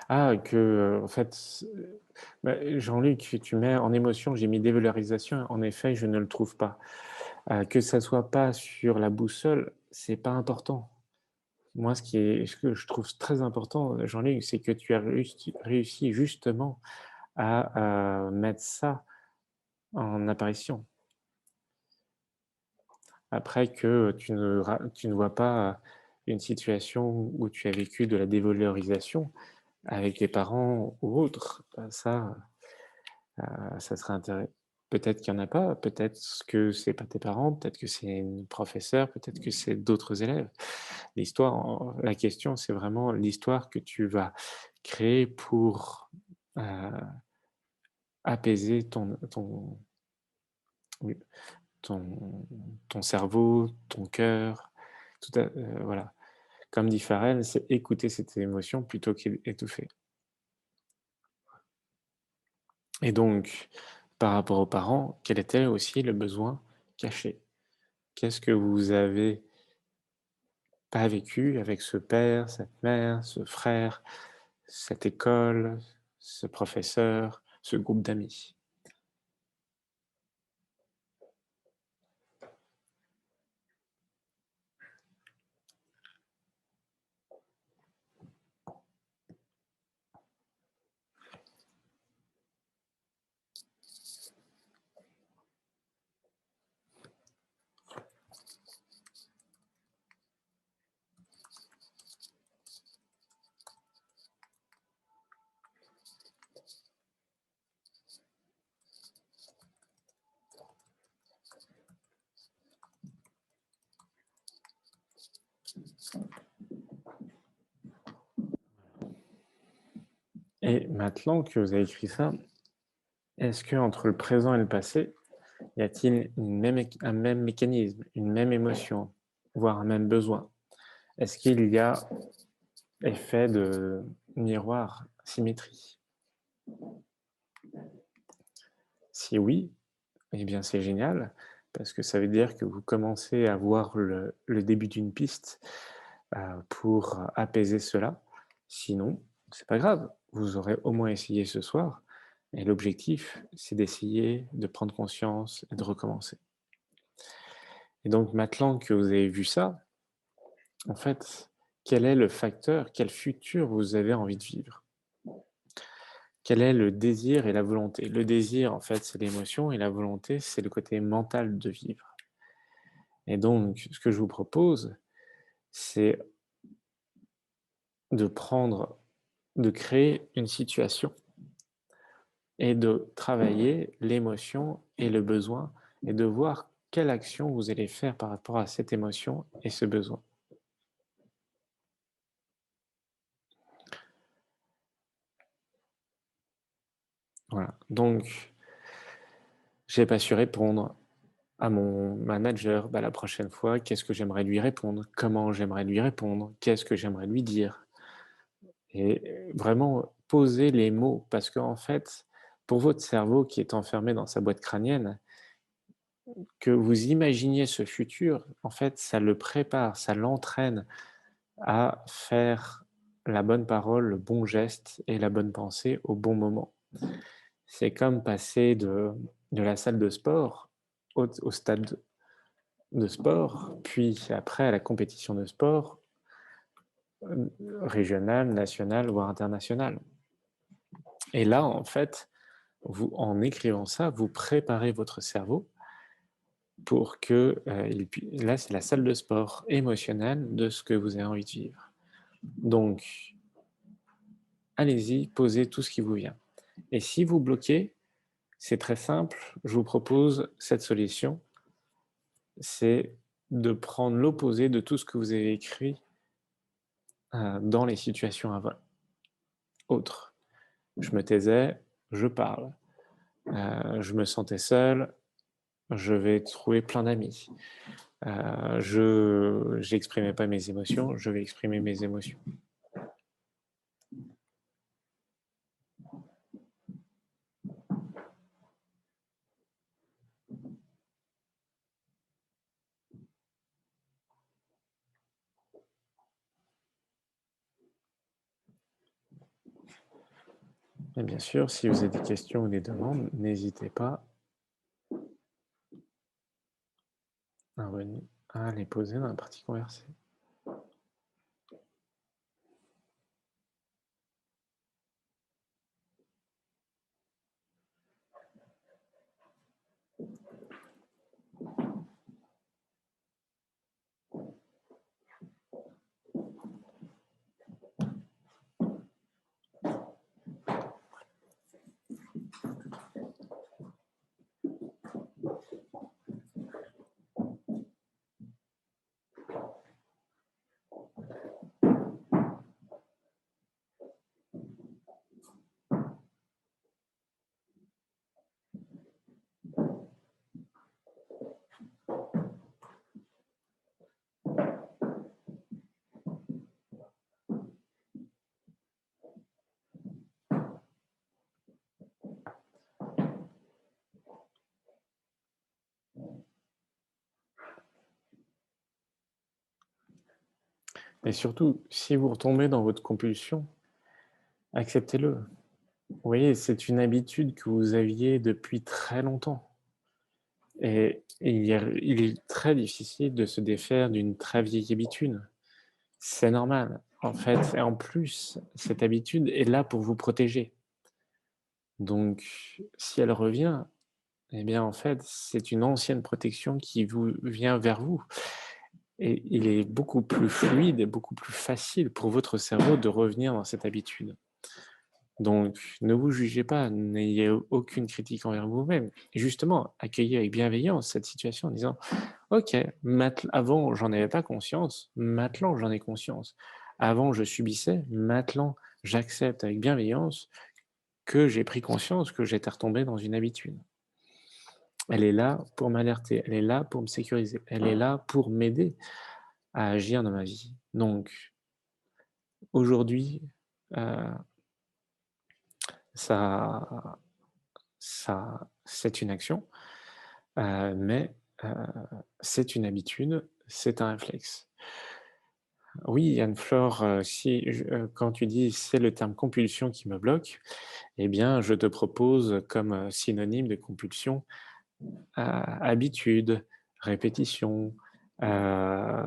Ah, en fait, Jean-Luc, tu mets en émotion, j'ai mis dévalorisation. En effet, je ne le trouve pas. Que ça soit pas sur la boussole, c'est pas important. Moi, ce que je trouve très important, Jean-Luc, c'est que tu as réussi justement à mettre ça en apparition. Après que tu ne vois pas une situation où tu as vécu de la dévalorisation avec tes parents ou autres, ça serait intéressant. Peut-être qu'il n'y en a pas, peut-être que c'est pas tes parents, peut-être que c'est une professeure, peut-être que c'est d'autres élèves. La question, c'est vraiment l'histoire que tu vas créer pour apaiser oui, ton cerveau, ton cœur, voilà. Comme dit Farrell, c'est écouter cette émotion plutôt qu'étouffer. Et donc, par rapport aux parents, quel était aussi le besoin caché? Qu'est-ce que vous avez pas vécu avec ce père, cette mère, ce frère, cette école, ce professeur, ce groupe d'amis? Et maintenant que vous avez écrit ça, est-ce que entre le présent et le passé, y a-t-il un même mécanisme, une même émotion, voire un même besoin? Est-ce qu'il y a effet de miroir, symétrie? Si oui, eh bien c'est génial, parce que ça veut dire que vous commencez à voir le début d'une piste pour apaiser cela. Sinon, c'est pas grave, vous aurez au moins essayé ce soir. Et l'objectif, c'est d'essayer de prendre conscience et de recommencer. Et donc maintenant que vous avez vu ça, en fait, quel est le facteur, quel futur vous avez envie de vivre? Quel est le désir et la volonté? Le désir, en fait, c'est l'émotion et la volonté, c'est le côté mental de vivre. Et donc, ce que je vous propose, c'est de de créer une situation et de travailler l'émotion et le besoin et de voir quelle action vous allez faire par rapport à cette émotion et ce besoin. Voilà. Donc, j'ai pas su répondre à mon manager, bah, la prochaine fois, qu'est-ce que j'aimerais lui répondre? Comment j'aimerais lui répondre? Qu'est-ce que j'aimerais lui dire? Et vraiment poser les mots parce qu'en fait, pour votre cerveau qui est enfermé dans sa boîte crânienne, que vous imaginiez ce futur, en fait, ça le prépare, ça l'entraîne à faire la bonne parole, le bon geste et la bonne pensée au bon moment. C'est comme passer de la salle de sport au stade de sport, puis après à la compétition de sport, régionale, nationale, voire internationale. Et là, en fait, en écrivant ça, vous préparez votre cerveau pour que, là, c'est la salle de sport émotionnelle de ce que vous avez envie de vivre. Donc, allez-y, posez tout ce qui vous vient. Et si vous bloquez, c'est très simple, je vous propose cette solution, c'est de prendre l'opposé de tout ce que vous avez écrit dans les situations autres. Je me taisais, je parle. Je me sentais seul, je vais trouver plein d'amis. Je n'exprimais pas mes émotions, je vais exprimer mes émotions. Et bien sûr, si vous avez des questions ou des demandes, n'hésitez pas à les poser dans la partie conversée. Et surtout, si vous retombez dans votre compulsion, acceptez-le. Vous voyez, c'est une habitude que vous aviez depuis très longtemps. Et il est très difficile de se défaire d'une très vieille habitude. C'est normal, en fait. Et en plus, cette habitude est là pour vous protéger. Donc, si elle revient, eh bien, en fait, c'est une ancienne protection qui vous vient vers vous. Et il est beaucoup plus fluide et beaucoup plus facile pour votre cerveau de revenir dans cette habitude. Donc, ne vous jugez pas, n'ayez aucune critique envers vous-même. Et justement, accueillez avec bienveillance cette situation en disant: «OK, avant, j'en avais pas conscience, maintenant j'en ai conscience. Avant, je subissais, maintenant, j'accepte avec bienveillance que j'ai pris conscience que j'étais retombé dans une habitude. Elle est là pour m'alerter, elle est là pour me sécuriser, elle est là pour m'aider à agir dans ma vie». Donc aujourd'hui, heu, ça c'est une action, mais c'est une habitude, c'est un réflexe. Oui, Anne-Flore, si quand tu dis: «C'est le terme compulsion qui me bloque», eh bien, je te propose comme, synonyme de compulsion, habitude, répétition, heu,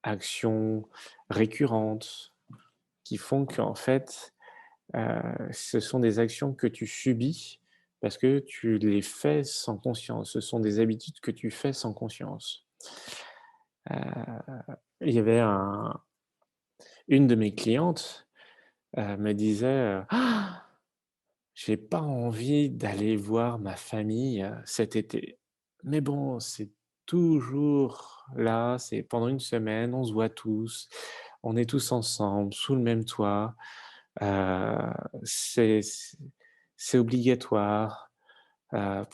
action récurrente qui font qu'en fait, ce sont des actions que tu subis parce que tu les fais sans conscience. Ce sont des habitudes que tu fais sans conscience. Heu, il y avait une de mes clientes, me disait, «Ah! J'ai pas envie d'aller voir ma famille, cet été. Mais bon, c'est toujours là, c'est pendant une semaine, on se voit tous, on est tous ensemble, sous le même toit, heu, c'est obligatoire,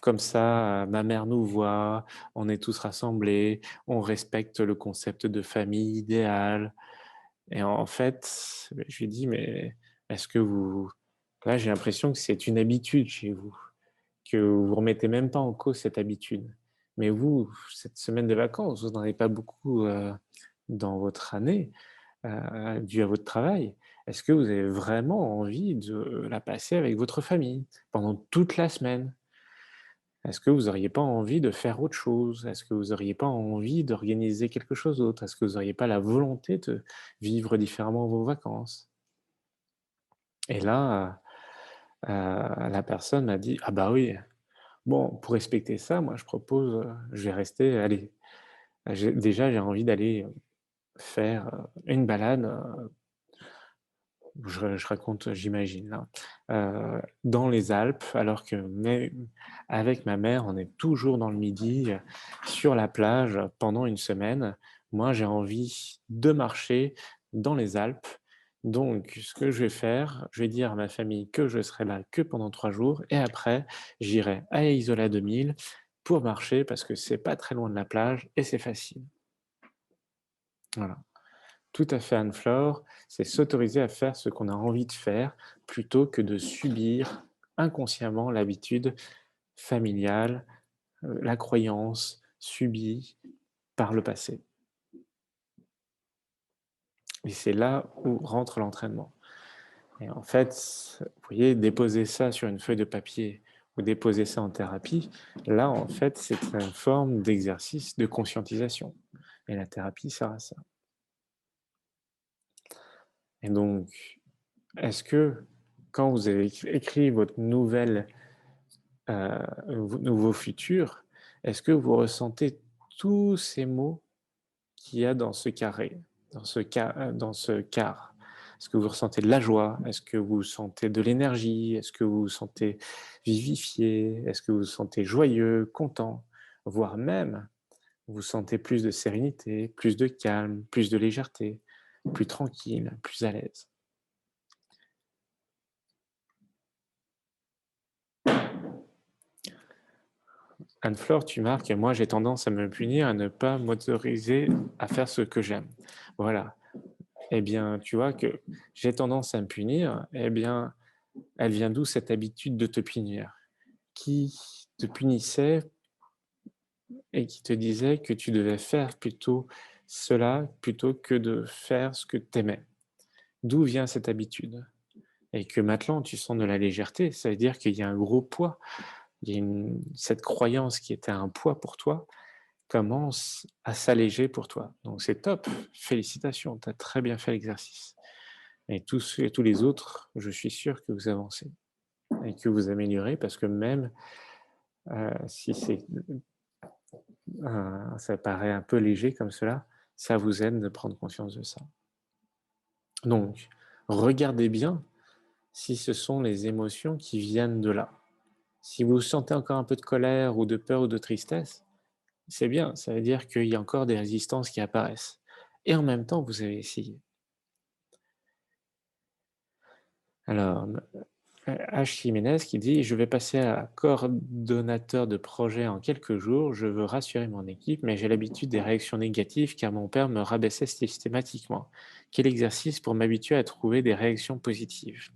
comme ça, ma mère nous voit, on est tous rassemblés, on respecte le concept de famille idéale». Et en fait, je lui dis: «Mais est-ce que vous» là, j'ai l'impression que c'est une habitude chez vous, que vous remettez même pas en cause cette habitude. Mais vous, cette semaine de vacances, vous n'en avez pas beaucoup, dans votre année, due à votre travail. Est-ce que vous avez vraiment envie de la passer avec votre famille pendant toute la semaine? Est-ce que vous auriez pas envie de faire autre chose? Est-ce que vous auriez pas envie d'organiser quelque chose d'autre? Est-ce que vous auriez pas la volonté de vivre différemment vos vacances? Et là, la personne m'a dit: «Ah bah oui, bon, pour respecter ça, moi je propose, je vais rester allez, j'ai envie d'aller, faire, une balade, je raconte, j'imagine là, dans les Alpes alors que même avec ma mère, on est toujours dans le Midi, sur la plage pendant une semaine. Moi, j'ai envie de marcher dans les Alpes. Donc ce que je vais faire, je vais dire à ma famille que je serai là que pendant 3 jours et après j'irai à Isola 2000 pour marcher parce que c'est pas très loin de la plage et c'est facile». Voilà. Tout à fait, Anne-Flore, c'est s'autoriser à faire ce qu'on a envie de faire, plutôt que de subir inconsciemment l'habitude familiale, la croyance subie par le passé. Et c'est là où rentre l'entraînement. Et en fait, vous voyez, déposer ça sur une feuille de papier ou déposer ça en thérapie, là, en fait, c'est une forme d'exercice de conscientisation. Et la thérapie sert à ça. Et donc, est-ce que quand vous avez écrit votre nouveau futur, est-ce que vous ressentez tous ces mots qu'il y a dans ce carré, dans ce quart? Est-ce que vous ressentez de la joie? Est-ce que vous sentez de l'énergie? Est-ce que vous vous sentez vivifié? Est-ce que vous vous sentez joyeux, content? Voire même, vous sentez plus de sérénité, plus de calme, plus de légèreté, plus tranquille, plus à l'aise. Anne-Flore, tu marques, moi j'ai tendance à me punir, à ne pas m'autoriser à faire ce que j'aime. Voilà. Eh bien, tu vois que j'ai tendance à me punir, eh bien, elle vient d'où cette habitude de te punir? Qui te punissait et qui te disait que tu devais faire plutôt cela plutôt que de faire ce que tu aimais? D'où vient cette habitude? Et que maintenant tu sens de la légèreté, ça veut dire qu'il y a un gros poids, il y a cette croyance qui était un poids pour toi commence à s'alléger pour toi. Donc c'est top, félicitations, tu as très bien fait l'exercice. Et tous les autres, je suis sûr que vous avancez et que vous améliorez parce que même si ça paraît un peu léger comme cela, ça vous aide de prendre conscience de ça. Donc, regardez bien si ce sont les émotions qui viennent de là. Si vous sentez encore un peu de colère ou de peur ou de tristesse, c'est bien, ça veut dire qu'il y a encore des résistances qui apparaissent. Et en même temps, vous avez essayé. Alors, H. Jiménez qui dit: «Je vais passer à coordonnateur de projet en quelques jours. Je veux rassurer mon équipe, mais j'ai l'habitude des réactions négatives car mon père me rabaissait systématiquement. Quel exercice pour m'habituer à trouver des réactions positives?»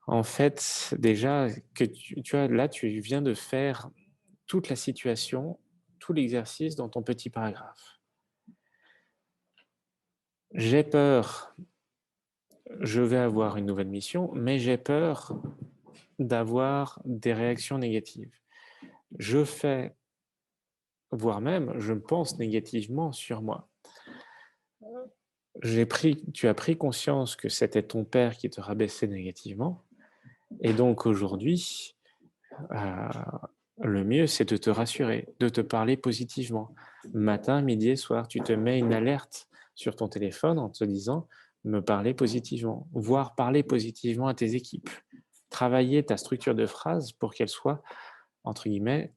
En fait, déjà, que tu vois, là, tu viens de faire toute la situation, tout l'exercice dans ton petit paragraphe. J'ai peur, je vais avoir une nouvelle mission, mais j'ai peur d'avoir des réactions négatives. Je fais, voire même, je pense négativement sur moi. Tu as pris conscience que c'était ton père qui te rabaissait négativement, et donc aujourd'hui, euh, le mieux, c'est de te rassurer, de te parler positivement. Matin, midi et soir, tu te mets une alerte sur ton téléphone en te disant me parler positivement, voire parler positivement à tes équipes. Travailler ta structure de phrase pour qu'elle soit, entre guillemets,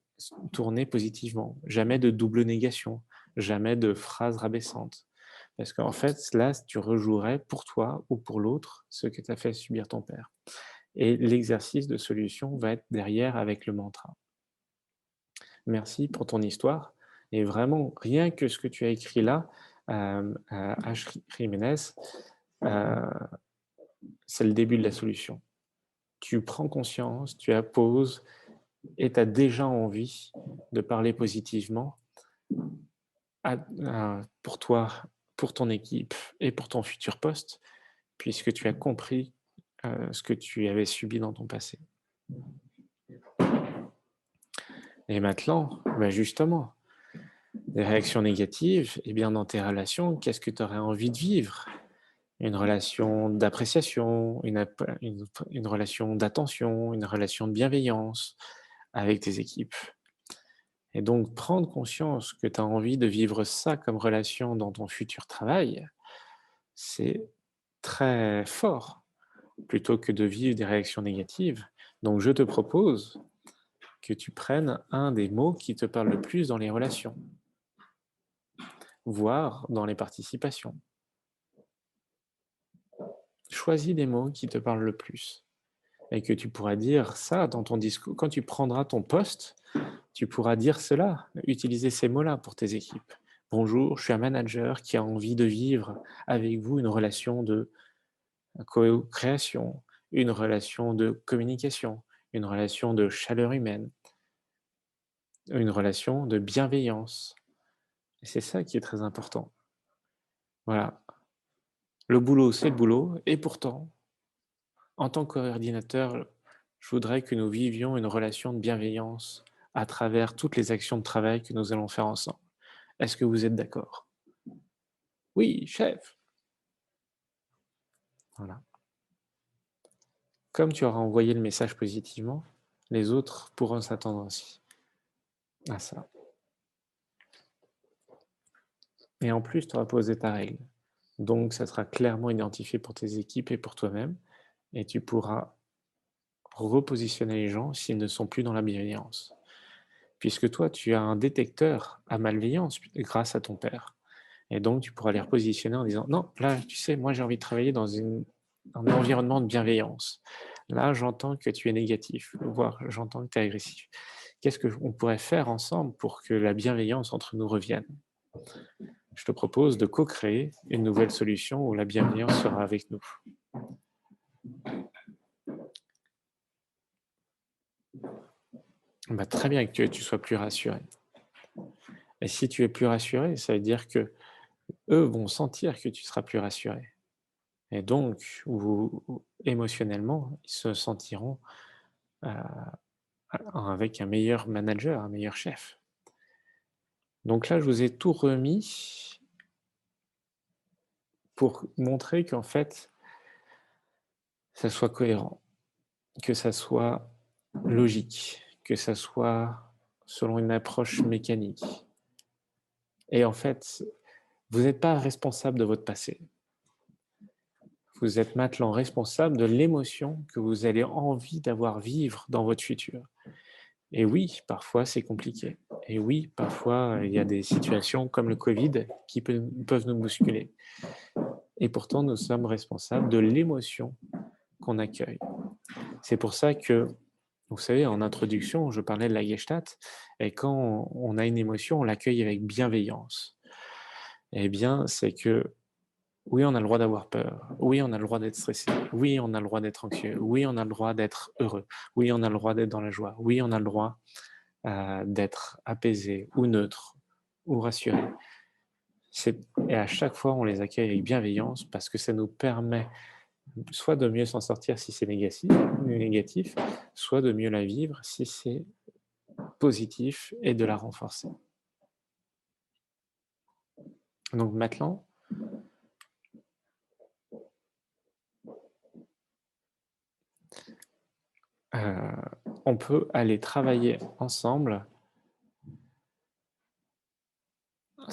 tournée positivement. Jamais de double négation, jamais de phrase rabaissante. Parce qu'en fait, là, tu rejouerais pour toi ou pour l'autre ce que t'a fait subir ton père. Et l'exercice de solution va être derrière avec le mantra. Merci pour ton histoire. Et vraiment, rien que ce que tu as écrit là, H. Jiménez, euh, c'est le début de la solution. Tu prends conscience, tu apposes et tu as déjà envie de parler positivement pour toi, pour ton équipe et pour ton futur poste, puisque tu as compris ce que tu avais subi dans ton passé. Et maintenant, bah justement, des réactions négatives, eh bien dans tes relations, qu'est-ce que tu aurais envie de vivre? Une relation d'appréciation, une relation d'attention, une relation de bienveillance avec tes équipes. Et donc prendre conscience que tu as envie de vivre ça comme relation dans ton futur travail, c'est très fort, plutôt que de vivre des réactions négatives. Donc je te propose que tu prennes un des mots qui te parle le plus dans les relations, voire dans les participations. Choisis des mots qui te parlent le plus et que tu pourras dire ça dans ton discours. Quand tu prendras ton poste, tu pourras dire cela, utiliser ces mots-là pour tes équipes. Bonjour, je suis un manager qui a envie de vivre avec vous une relation de co-création, une relation de communication, une relation de chaleur humaine, une relation de bienveillance. Et c'est ça qui est très important. Voilà. Le boulot, c'est le boulot, et pourtant, En tant que coordinateur, je voudrais que nous vivions une relation de bienveillance à travers toutes les actions de travail que nous allons faire ensemble. Est-ce que vous êtes d'accord? Oui, chef. Voilà. Comme tu auras envoyé le message positivement, les autres pourront s'attendre aussi à ça. Et en plus, tu auras posé ta règle. Donc, ça sera clairement identifié pour tes équipes et pour toi-même. Et tu pourras repositionner les gens s'ils ne sont plus dans la bienveillance. Puisque toi, tu as un détecteur à malveillance grâce à ton père. Et donc, tu pourras les repositionner en disant, non, là, tu sais, moi, j'ai envie de travailler dans un environnement de bienveillance. Là, j'entends que tu es négatif, voire j'entends que tu es agressif. Qu'est-ce qu'on pourrait faire ensemble pour que la bienveillance entre nous revienne? Je te propose de co-créer une nouvelle solution où la bienveillance sera avec nous. Bah, très bien que tu sois plus rassuré. Et si tu es plus rassuré, ça veut dire que eux vont sentir que tu seras plus rassuré. Et donc, émotionnellement, ils se sentiront euh, avec un meilleur manager, un meilleur chef. Donc là, je vous ai tout remis pour montrer qu'en fait, ça soit cohérent, que ça soit logique, que ça soit selon une approche mécanique. Et en fait, vous n'êtes pas responsable de votre passé. Vous êtes maintenant responsable de l'émotion que vous avez envie d'avoir vivre dans votre futur. Et oui, parfois c'est compliqué. Et oui, parfois il y a des situations comme le Covid qui peuvent nous bousculer. Et pourtant, nous sommes responsables de l'émotion qu'on accueille. C'est pour ça que, vous savez, en introduction, je parlais de la Gestalt, et quand on a une émotion, on l'accueille avec bienveillance. Eh bien, c'est que oui, on a le droit d'avoir peur. Oui, on a le droit d'être stressé. Oui, on a le droit d'être anxieux. Oui, on a le droit d'être heureux. Oui, on a le droit d'être dans la joie. Oui, on a le droit d'être apaisé ou neutre ou rassuré. Et à chaque fois, on les accueille avec bienveillance parce que ça nous permet soit de mieux s'en sortir si c'est négatif, soit de mieux la vivre si c'est positif et de la renforcer. Donc maintenant, euh, on peut aller travailler ensemble,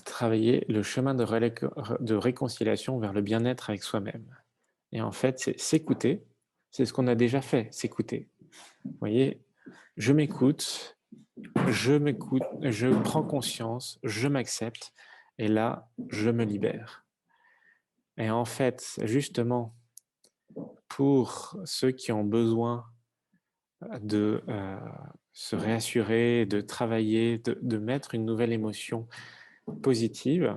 travailler le chemin de réconciliation vers le bien-être avec soi-même. Et en fait, c'est s'écouter, c'est ce qu'on a déjà fait, s'écouter. Vous voyez, je m'écoute, je prends conscience, je m'accepte, et là, je me libère. Et en fait, justement, pour ceux qui ont besoin de se réassurer, de travailler, de mettre une nouvelle émotion positive,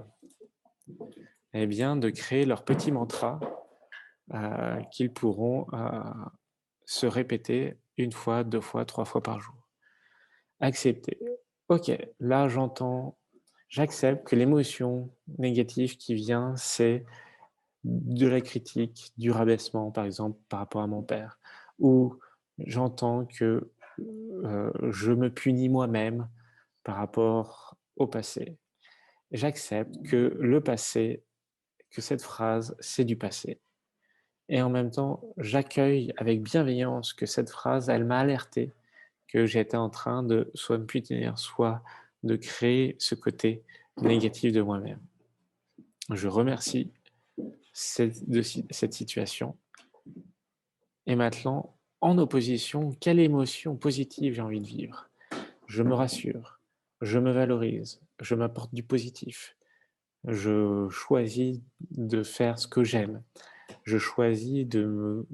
eh bien, de créer leur petit mantra qu'ils pourront se répéter une fois, 2 fois, 3 fois par jour. Accepter. Ok, là j'accepte que l'émotion négative qui vient, c'est de la critique, du rabaissement, par exemple, par rapport à mon père. Ou j'entends que je me punis moi-même par rapport au passé. J'accepte que le passé, que cette phrase, c'est du passé. Et en même temps, j'accueille avec bienveillance que cette phrase, elle m'a alerté que j'étais en train de soit me punir, soit de créer ce côté négatif de moi-même. Je remercie de cette situation. Et maintenant, en opposition, quelle émotion positive j'ai envie de vivre? Je me rassure, je me valorise, je m'apporte du positif, je choisis de faire ce que j'aime, je choisis de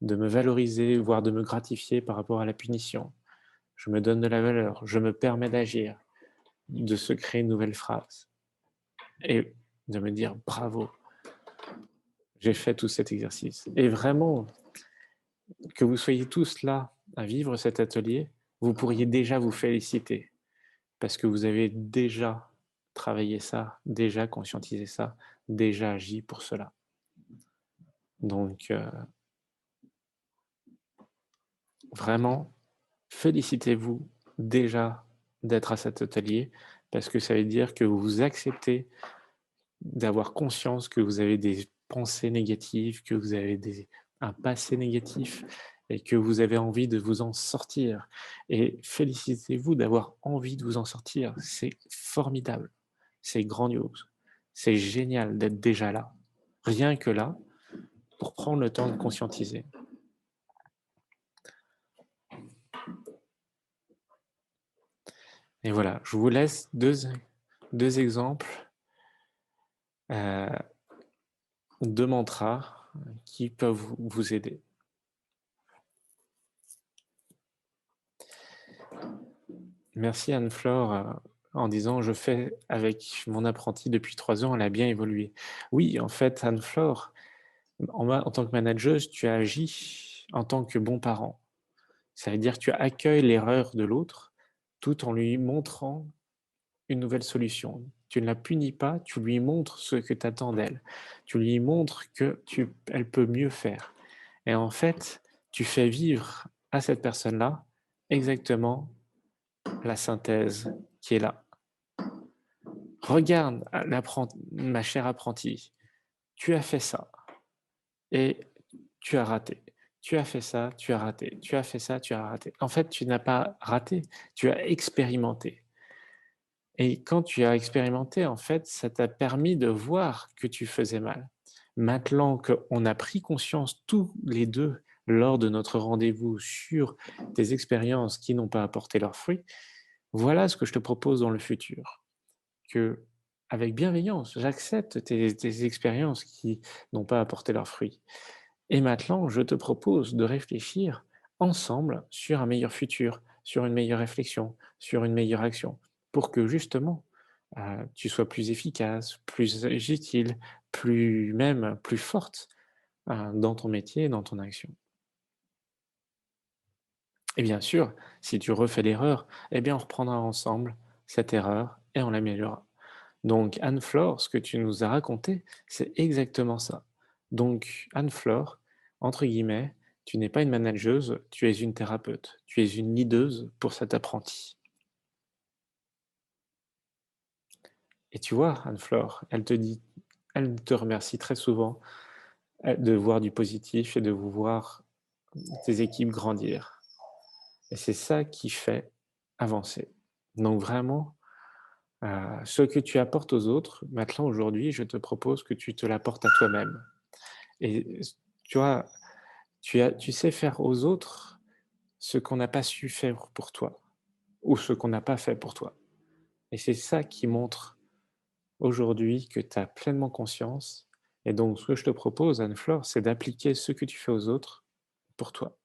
me valoriser, voire de me gratifier par rapport à la punition. Je me donne de la valeur, je me permets d'agir, de se créer une nouvelle phrase et de me dire bravo, j'ai fait tout cet exercice. Et vraiment, que vous soyez tous là à vivre cet atelier, vous pourriez déjà vous féliciter parce que vous avez déjà travaillé ça, déjà conscientisé ça, déjà agi pour cela. Donc, vraiment, félicitez-vous déjà d'être à cet atelier parce que ça veut dire que vous acceptez d'avoir conscience que vous avez des pensées négatives, que vous avez un passé négatif et que vous avez envie de vous en sortir. Et félicitez-vous d'avoir envie de vous en sortir. C'est formidable, c'est grandiose, c'est génial d'être déjà là. Rien que là, pour prendre le temps de conscientiser. Et voilà, je vous laisse deux exemples de mantras qui peuvent vous aider. Merci Anne-Flore en disant « Je fais avec mon apprenti depuis 3 ans, elle a bien évolué ». Oui, en fait, Anne-Flore, en tant que manageuse, tu agis en tant que bon parent. Ça veut dire que tu accueilles l'erreur de l'autre tout en lui montrant une nouvelle solution. Tu ne la punis pas, tu lui montres ce que tu attends d'elle. Tu lui montres qu'elle peut mieux faire. Et en fait, tu fais vivre à cette personne-là exactement la synthèse qui est là. Regarde, ma chère apprentie, tu as fait ça et tu as raté. Tu as fait ça, tu as raté. Tu as fait ça, tu as raté. En fait, tu n'as pas raté, tu as expérimenté. Et quand tu as expérimenté, en fait, ça t'a permis de voir que tu faisais mal. Maintenant qu'on a pris conscience tous les deux lors de notre rendez-vous sur tes expériences qui n'ont pas apporté leurs fruits, voilà ce que je te propose dans le futur. Que, avec bienveillance, j'accepte tes expériences qui n'ont pas apporté leurs fruits. Et maintenant, je te propose de réfléchir ensemble sur un meilleur futur, sur une meilleure réflexion, sur une meilleure action, pour que justement, tu sois plus efficace, plus utile, plus forte dans ton métier et dans ton action. Et bien sûr, si tu refais l'erreur, eh bien on reprendra ensemble cette erreur et on l'améliorera. Donc Anne-Flore, ce que tu nous as raconté, c'est exactement ça. Donc Anne-Flore, entre guillemets, tu n'es pas une manageuse, tu es une thérapeute, tu es une leaduse pour cet apprenti. Et tu vois, Anne-Flore, elle te remercie très souvent de voir du positif et de vous voir tes équipes grandir. Et c'est ça qui fait avancer. Donc vraiment, ce que tu apportes aux autres, maintenant aujourd'hui, je te propose que tu te l'apportes à toi-même. Et tu vois, tu sais faire aux autres ce qu'on n'a pas su faire pour toi ou ce qu'on n'a pas fait pour toi. Et c'est ça qui montre aujourd'hui que tu as pleinement conscience. Et donc, ce que je te propose, Anne-Flore, c'est d'appliquer ce que tu fais aux autres pour toi.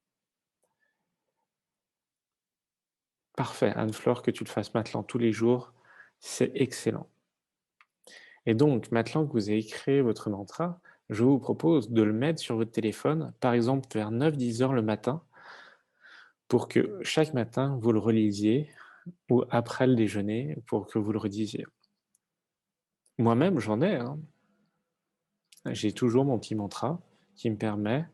Parfait, Anne-Flore, que tu le fasses maintenant tous les jours, c'est excellent. Et donc, maintenant que vous avez créé votre mantra, je vous propose de le mettre sur votre téléphone, par exemple vers 9-10 heures le matin, pour que chaque matin, vous le relisiez, ou après le déjeuner, pour que vous le redisiez. Moi-même, j'en ai. Hein. J'ai toujours mon petit mantra qui me permet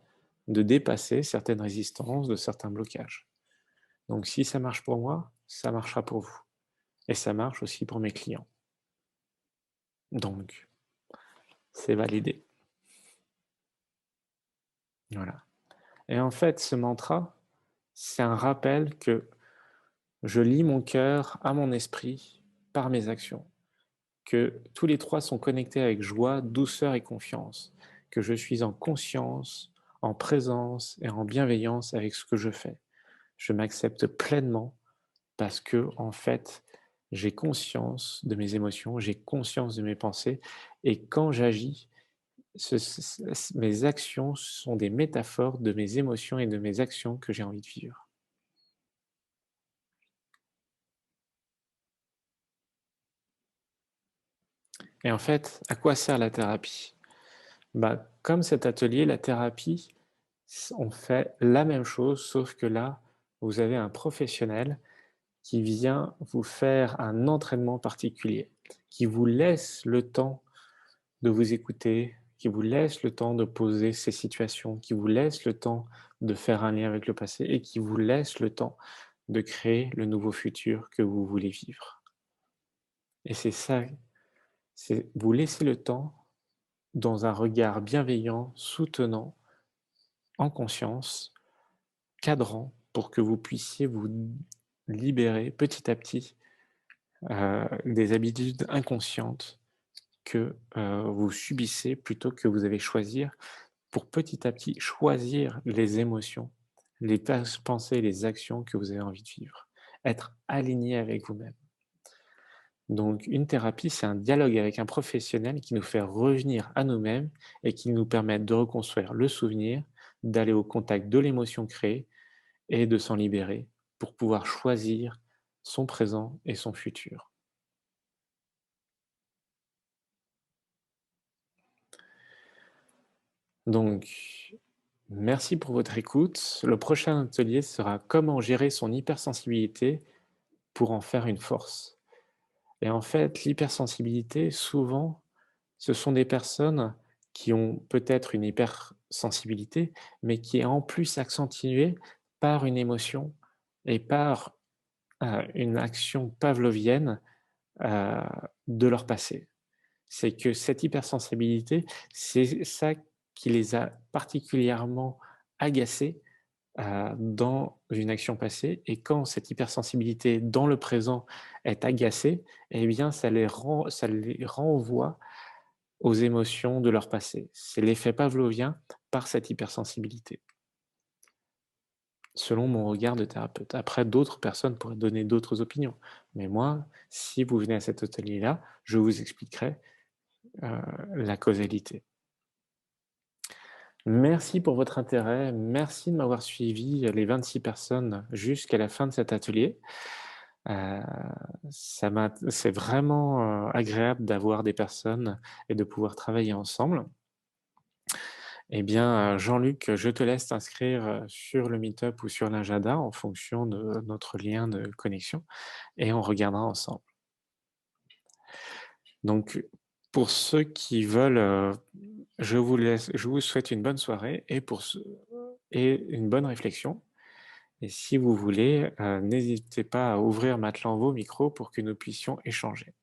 de dépasser certaines résistances, de certains blocages. Donc, si ça marche pour moi, ça marchera pour vous. Et ça marche aussi pour mes clients. Donc, c'est validé. Voilà. Et en fait, ce mantra, c'est un rappel que je lie mon cœur à mon esprit par mes actions, que tous les trois sont connectés avec joie, douceur et confiance, que je suis en conscience, en présence et en bienveillance avec ce que je fais. Je m'accepte pleinement parce que, en fait, j'ai conscience de mes émotions, j'ai conscience de mes pensées, et quand j'agis, mes actions sont des métaphores de mes émotions et de mes actions que j'ai envie de vivre. Et en fait, à quoi sert la thérapie? Bah, comme cet atelier, la thérapie, on fait la même chose, sauf que là, vous avez un professionnel qui vient vous faire un entraînement particulier, qui vous laisse le temps de vous écouter, qui vous laisse le temps de poser ces situations, qui vous laisse le temps de faire un lien avec le passé et qui vous laisse le temps de créer le nouveau futur que vous voulez vivre. Et c'est ça, c'est vous laisser le temps dans un regard bienveillant, soutenant, en conscience, cadrant, pour que vous puissiez vous libérer petit à petit des habitudes inconscientes que vous subissez plutôt que vous avez choisir pour petit à petit choisir les émotions, les pensées, les actions que vous avez envie de vivre. Être aligné avec vous-même. Donc, une thérapie, c'est un dialogue avec un professionnel qui nous fait revenir à nous-mêmes et qui nous permet de reconstruire le souvenir, d'aller au contact de l'émotion créée et de s'en libérer pour pouvoir choisir son présent et son futur. Donc, merci pour votre écoute. Le prochain atelier sera comment gérer son hypersensibilité pour en faire une force. Et en fait, l'hypersensibilité, souvent, ce sont des personnes qui ont peut-être une hypersensibilité, mais qui est en plus accentuée par une émotion et par une action pavlovienne euh, de leur passé. C'est que cette hypersensibilité, c'est ça qui les a particulièrement agacés dans une action passée. Et quand cette hypersensibilité dans le présent est agacée, eh bien, ça les renvoie aux émotions de leur passé. C'est l'effet pavlovien par cette hypersensibilité, selon mon regard de thérapeute. Après, d'autres personnes pourraient donner d'autres opinions. Mais moi, si vous venez à cet atelier-là, je vous expliquerai la causalité. Merci pour votre intérêt. Merci de m'avoir suivi, les 26 personnes, jusqu'à la fin de cet atelier. Euh, c'est vraiment agréable d'avoir des personnes et de pouvoir travailler ensemble. Eh bien, Jean-Luc, je te laisse t'inscrire sur le Meetup ou sur l'agenda en fonction de notre lien de connexion et on regardera ensemble. Donc, pour ceux qui veulent, je vous souhaite une bonne soirée et une bonne réflexion. Et si vous voulez, n'hésitez pas à ouvrir Mathlan vos micros pour que nous puissions échanger.